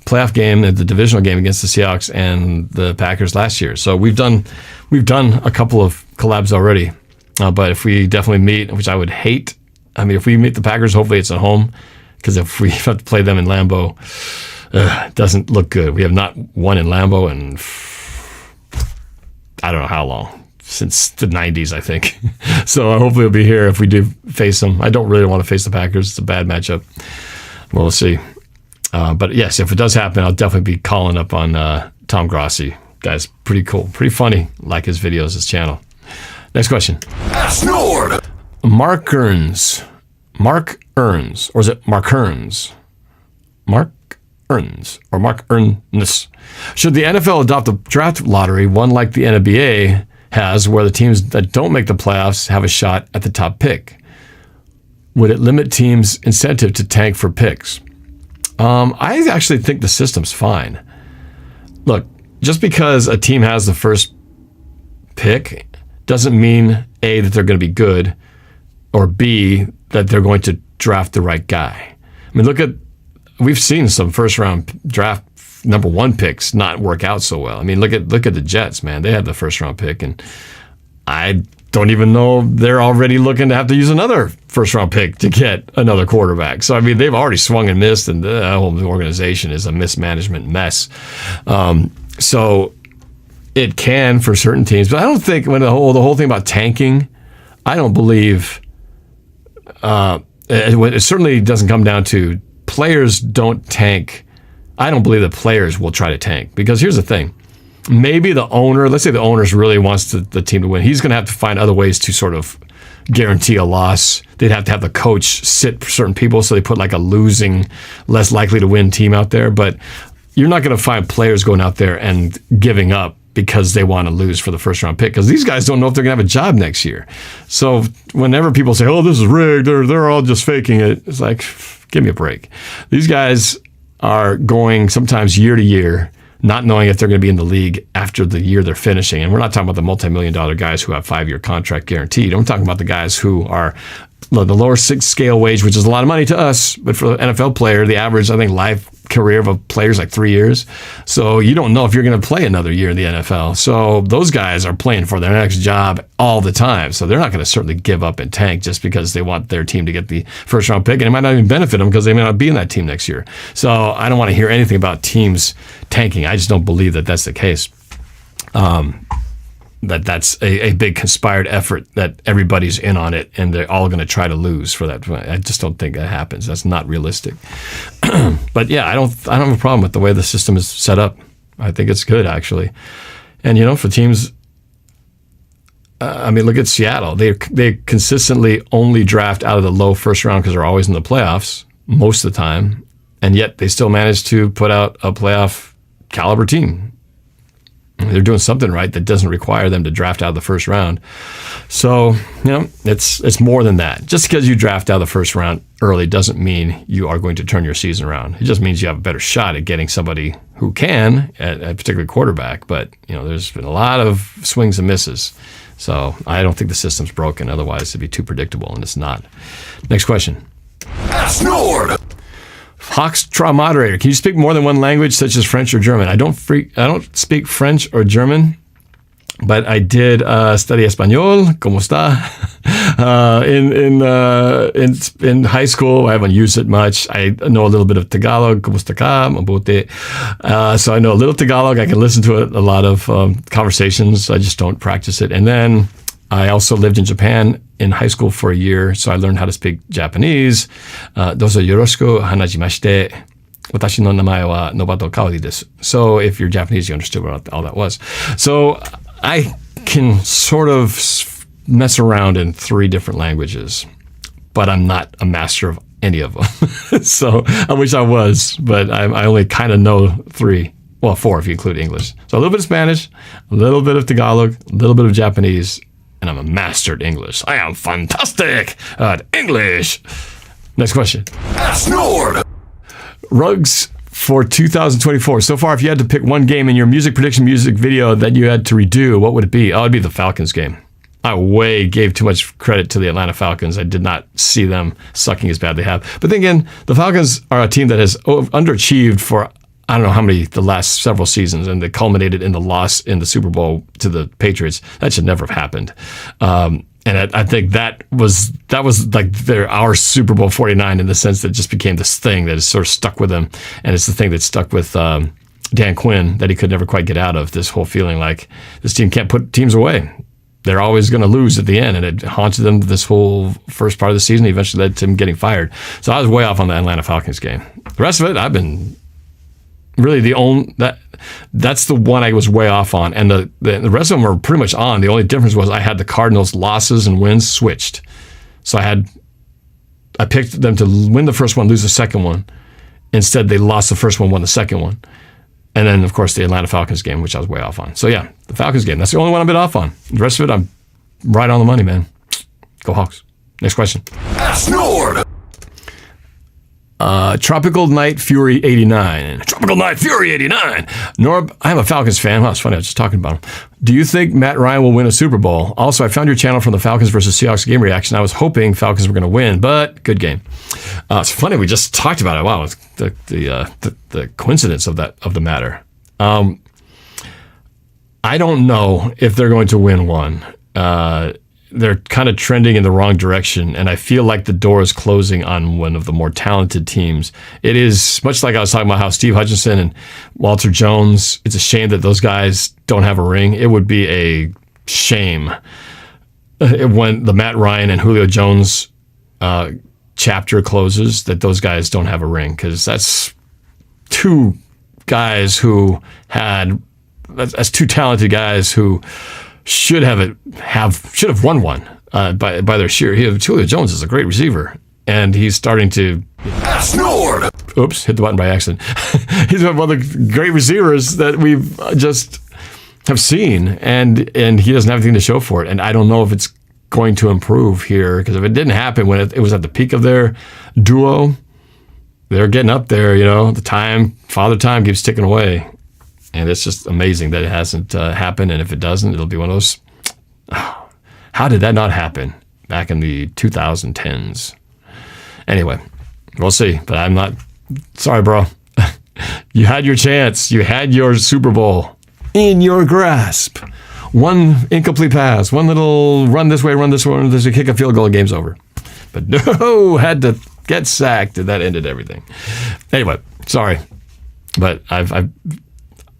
playoff game, the divisional game against the Seahawks and the Packers last year. So we've done a couple of collabs already. But if we definitely meet, which I would hate, if we meet the Packers, hopefully it's at home, because if we have to play them in Lambeau, it doesn't look good. We have not won in Lambeau in I don't know how long, since the 90s, I think. So hopefully we'll be here if we do face them. I don't really want to face the Packers. It's a bad matchup. Well, we'll see. But yes, if it does happen, I'll definitely be calling up on Tom Grossi. Guy's pretty cool, pretty funny. Like his videos, his channel. Next question. AskNorb. Mark Earns, or is it Mark Earns? Mark Earns or Mark Earns. Should the NFL adopt a draft lottery, one like the NBA has, where the teams that don't make the playoffs have a shot at the top pick? Would it limit teams' incentive to tank for picks? I actually think the system's fine. Look, just because a team has the first pick doesn't mean A, that they're going to be good, or B, that they're going to draft the right guy. We've seen some first round draft number 1 picks not work out so well. Look at the Jets, man. They had the first round pick, and I don't even know they're already looking to have to use another first round pick to get another quarterback. So they've already swung and missed, and the whole organization is a mismanagement mess. So it can for certain teams, but I don't think when the whole thing about tanking, I don't believe. It certainly doesn't come down to players don't tank. I don't believe that players will try to tank, because here's the thing. Maybe the owner, let's say the owner really wants the team to win. He's going to have to find other ways to sort of guarantee a loss. They'd have to have the coach sit certain people, so they put like a losing, less likely to win team out there. But you're not going to find players going out there and giving up because they want to lose for the first round pick, because these guys don't know if they're going to have a job next year. So whenever people say, oh, this is rigged, they're all just faking it, it's like, give me a break. These guys are going sometimes year to year, not knowing if they're going to be in the league after the year they're finishing. And we're not talking about the multi-million-dollar guys who have 5-year contract guaranteed. I'm talking about the guys who are the lower six scale wage, which is a lot of money to us, but for an NFL player, the average, I think, life career of a player is like 3 years. So you don't know if you're going to play another year in the NFL. So those guys are playing for their next job all the time. So they're not going to certainly give up and tank just because they want their team to get the first round pick. And it might not even benefit them because they may not be in that team next year. So I don't want to hear anything about teams tanking. I just don't believe that that's the case. That's a big conspired effort, that everybody's in on it and they're all going to try to lose for that. I just don't think that happens. That's not realistic. But yeah, I don't have a problem with the way the system is set up. I think it's good, actually. And for teams, look at Seattle. They consistently only draft out of the low first round because they're always in the playoffs most of the time, and yet they still manage to put out a playoff caliber team. They're doing something right that doesn't require them to draft out of the first round. So, it's more than that. Just because you draft out of the first round early doesn't mean you are going to turn your season around. It just means you have a better shot at getting somebody who can, at a particular quarterback. But, there's been a lot of swings and misses. So I don't think the system's broken. Otherwise, it'd be too predictable, and it's not. Next question. AskNorb. Hawks trial moderator. Can you speak more than one language, such as French or German? I don't speak French or German, but I did study Español. ¿Cómo está? In high school, I haven't used it much. I know a little bit of Tagalog. ¿Cómo está acá? Mabuti. So I know a little Tagalog. I can listen to it, a lot of conversations. I just don't practice it. And then I also lived in Japan in high school for a year, so I learned how to speak Japanese. Dozo yoroshiku hanajimashite. Watashi no namae wa Nobato Kaori desu. So if you're Japanese, you understood what all that was. So I can sort of mess around in 3 different languages, but I'm not a master of any of them. So I wish I was, but I only kind of know 3. Well, 4 if you include English. So a little bit of Spanish, a little bit of Tagalog, a little bit of Japanese, and I'm a master at English. I am fantastic at English. Next question. AskNorb. Rugs for 2024. So far, if you had to pick one game in your music prediction music video that you had to redo, what would it be? Oh, it'd be the Falcons game. I gave too much credit to the Atlanta Falcons. I did not see them sucking as bad as they have. But then again, the Falcons are a team that has underachieved for I don't know how many the last several seasons, and they culminated in the loss in the Super Bowl to the Patriots. That should never have happened. And I think that was like our Super Bowl 49 in the sense that it just became this thing that is sort of stuck with them, and it's the thing that stuck with Dan Quinn that he could never quite get out of. This whole feeling like this team can't put teams away. They're always going to lose at the end, and it haunted them this whole first part of the season. Eventually led to him getting fired. So I was way off on the Atlanta Falcons game. The rest of it, I've been really that's the one I was way off on, and the rest of them were pretty much on. The only difference was I had the Cardinals' losses and wins switched, so I picked them to win the first one, lose the second one. Instead, they lost the first one, won the second one, and then of course the Atlanta Falcons game, which I was way off on. So yeah, the Falcons game, that's the only one I'm a bit off on. The rest of it, I'm right on the money, man. Go Hawks. Next question. AskNorb. Tropical Night Fury 89. Tropical Night Fury 89. Norb, I'm a Falcons fan. Well, it's funny, I was just talking about him. Do you think Matt Ryan will win a Super Bowl? Also, I found your channel from the Falcons versus Seahawks game reaction. I was hoping Falcons were going to win, but good game. It's funny, we just talked about it. Wow, the coincidence of the matter. I don't know if they're going to win one. They're kind of trending in the wrong direction, and I feel like the door is closing on one of the more talented teams. It is much like I was talking about how Steve Hutchinson and Walter Jones, it's a shame that those guys don't have a ring. It would be a shame when the Matt Ryan and Julio Jones chapter closes that those guys don't have a ring, because that's 2 guys who that's 2 talented guys who should have won one. by their sheer. Julio Jones is a great receiver, and he's starting to. AskNorb. Oops, hit the button by accident. He's one of the great receivers that we've just have seen, and he doesn't have anything to show for it. And I don't know if it's going to improve here, because if it didn't happen when it was at the peak of their duo, they're getting up there. Father time keeps ticking away, and it's just amazing that it hasn't happened. And if it doesn't, it'll be one of those. How did that not happen back in the 2010s? Anyway, we'll see. But I'm not sorry, bro. You had your chance. You had your Super Bowl in your grasp. One incomplete pass, one little run this way, kick a field goal, and game's over. But no, had to get sacked, and that ended everything. Anyway, sorry. But I've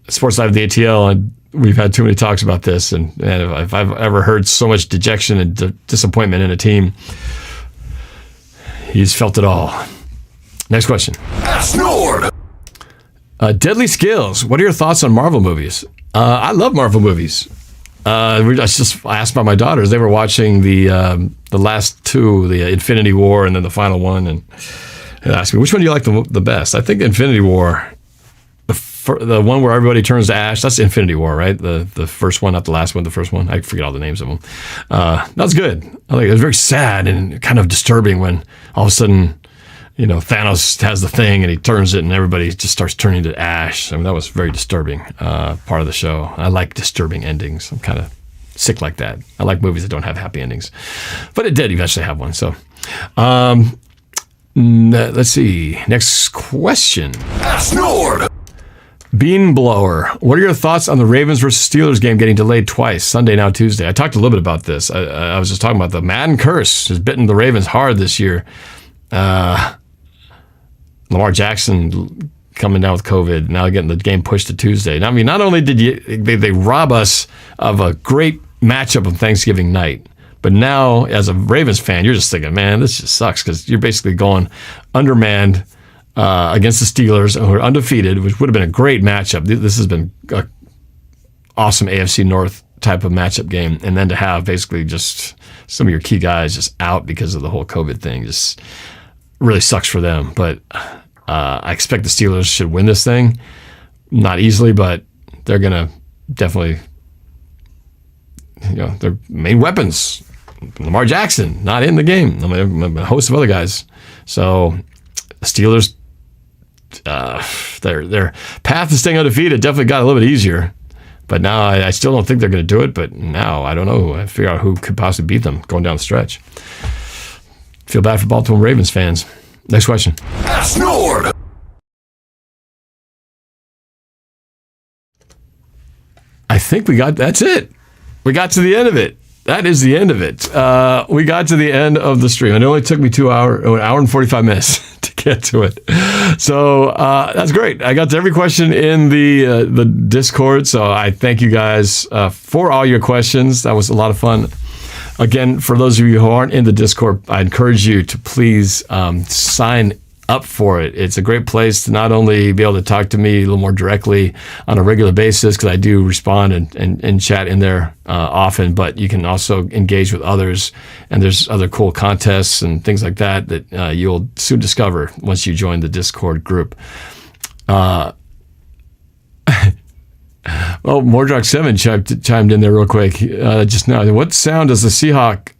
Sports Live, the ATL, and we've had too many talks about this, and if I've ever heard so much dejection and disappointment in a team, he's felt it all. Next question. AskNorb. Deadly Skills. What are your thoughts on Marvel movies? I love Marvel movies. I asked by my daughters. They were watching the last two, the Infinity War and then the final one, and they asked me, which one do you like the best? I think Infinity War, the one where everybody turns to ash, that's Infinity War, right? The first one, not the last one, the first one. I forget all the names of them. That was good. I think it was very sad and kind of disturbing when all of a sudden, Thanos has the thing and he turns it and everybody just starts turning to ash. I mean, that was very disturbing part of the show. I like disturbing endings. I'm kind of sick like that. I like movies that don't have happy endings. But it did eventually have one. So let's see. Next question. AskNorb. Bean Blower. What are your thoughts on the Ravens versus Steelers game getting delayed twice, Sunday, now Tuesday? I talked a little bit about this. I was just talking about the Madden curse has bitten the Ravens hard this year. Lamar Jackson coming down with COVID, now getting the game pushed to Tuesday. Now, I mean, not only did they rob us of a great matchup on Thanksgiving night, but now as a Ravens fan, you're just thinking, man, this just sucks, because you're basically going undermanned against the Steelers, who are undefeated, which would have been a great matchup. This has been an awesome AFC North type of matchup game, and then to have basically just some of your key guys just out because of the whole COVID thing just really sucks for them. But I expect the Steelers should win this thing. Not easily, but they're going to definitely, their main weapons, Lamar Jackson, not in the game. I mean, a host of other guys. So the Steelers, their path to staying undefeated definitely got a little bit easier. But now I still don't think they're going to do it. But now I don't know. I figure out who could possibly beat them going down the stretch. Feel bad for Baltimore Ravens fans. Next question. AskNorb. I think that's it. We got to the end of it. That is the end of it. We got to the end of the stream. It only took me an hour and 45 minutes to get to it. So that's great. I got to every question in the Discord. So I thank you guys for all your questions. That was a lot of fun. Again, for those of you who aren't in the Discord, I encourage you to please sign up for it. It's a great place to not only be able to talk to me a little more directly on a regular basis, because I do respond and chat in there often, but you can also engage with others, and there's other cool contests and things like that you'll soon discover once you join the Discord group. Well, Mordrock7 chimed in there real quick just now. What sound does the Seahawk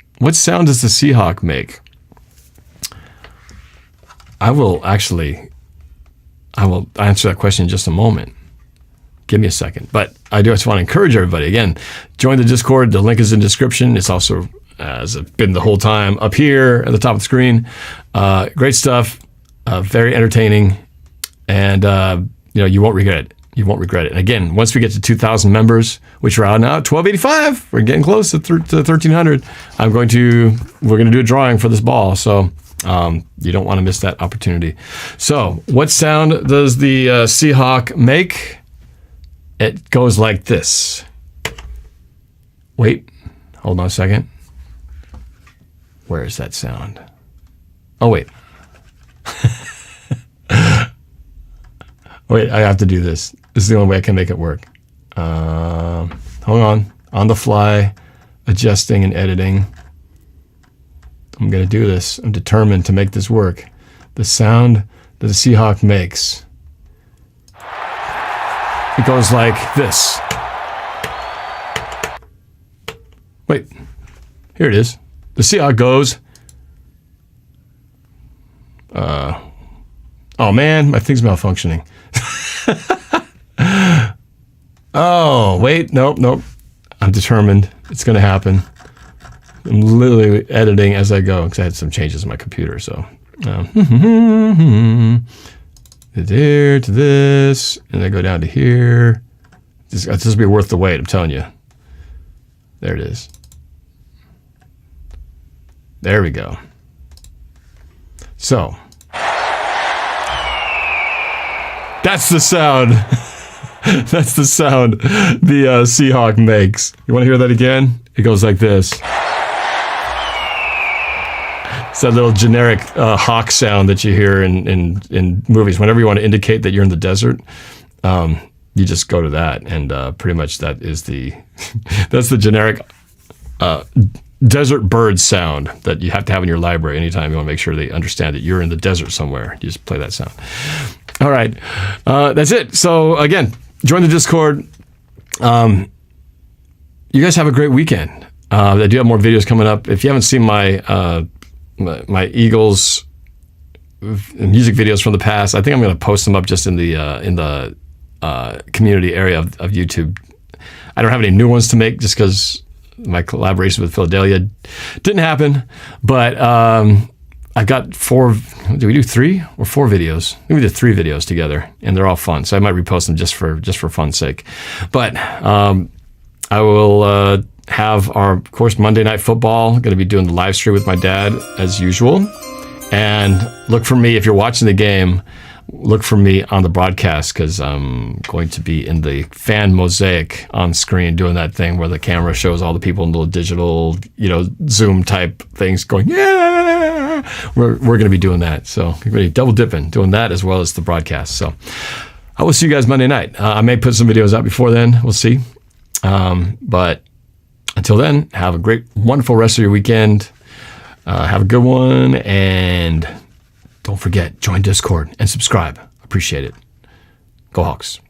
make? I will answer that question in just a moment. Give me a second. But I just want to encourage everybody, again, join the Discord. The link is in the description. It's also, as it's been the whole time, up here at the top of the screen. Great stuff. Very entertaining. And, you won't regret it. You won't regret it. And again, once we get to 2,000 members, which are out now at 1,285, we're getting close to 1,300. We're going to do a drawing for this ball. So you don't want to miss that opportunity. So what sound does the Seahawk make? It goes like this. Wait, hold on a second. Where is that sound? Oh, wait. Wait, I have to do this. This is the only way I can make it work. Hold on the fly, adjusting and editing. I'm going to do this. I'm determined to make this work. The sound that a Seahawk makes. It goes like this. Wait, here it is. The Seahawk goes. Oh man, my thing's malfunctioning. Oh, wait, nope. I'm determined. It's going to happen. I'm literally editing as I go because I had some changes in my computer. So, there to this, and I go down to here. This will be worth the wait, I'm telling you. There it is. There we go. So, that's the sound. That's the sound the Seahawk makes. You want to hear that again? It goes like this. It's that little generic hawk sound that you hear in movies. Whenever you want to indicate that you're in the desert, you just go to that, and pretty much that is that's the generic desert bird sound that you have to have in your library anytime you want to make sure they understand that you're in the desert somewhere. You just play that sound. All right, that's it. So again, join the Discord. You guys have a great weekend. I do have more videos coming up. If you haven't seen my Eagles music videos from the past, I think I'm going to post them up just in the community area of YouTube. I don't have any new ones to make just because my collaboration with Philadelphia didn't happen. But I've got 4. Do we do 3 or 4 videos? We did 3 videos together, and they're all fun. So I might repost them just for fun's sake. But I will have our, of course, Monday Night Football. Going to be doing the live stream with my dad as usual. And look for me if you're watching the game. Look for me on the broadcast because I'm going to be in the fan mosaic on screen doing that thing where the camera shows all the people in little digital, Zoom type things going, yeah. We're going to be doing that. So we're going to be double dipping, doing that as well as the broadcast. So I will see you guys Monday night. I may put some videos out before then. We'll see. But until then, have a great, wonderful rest of your weekend. Have a good one. And don't forget, join Discord and subscribe. Appreciate it. Go Hawks.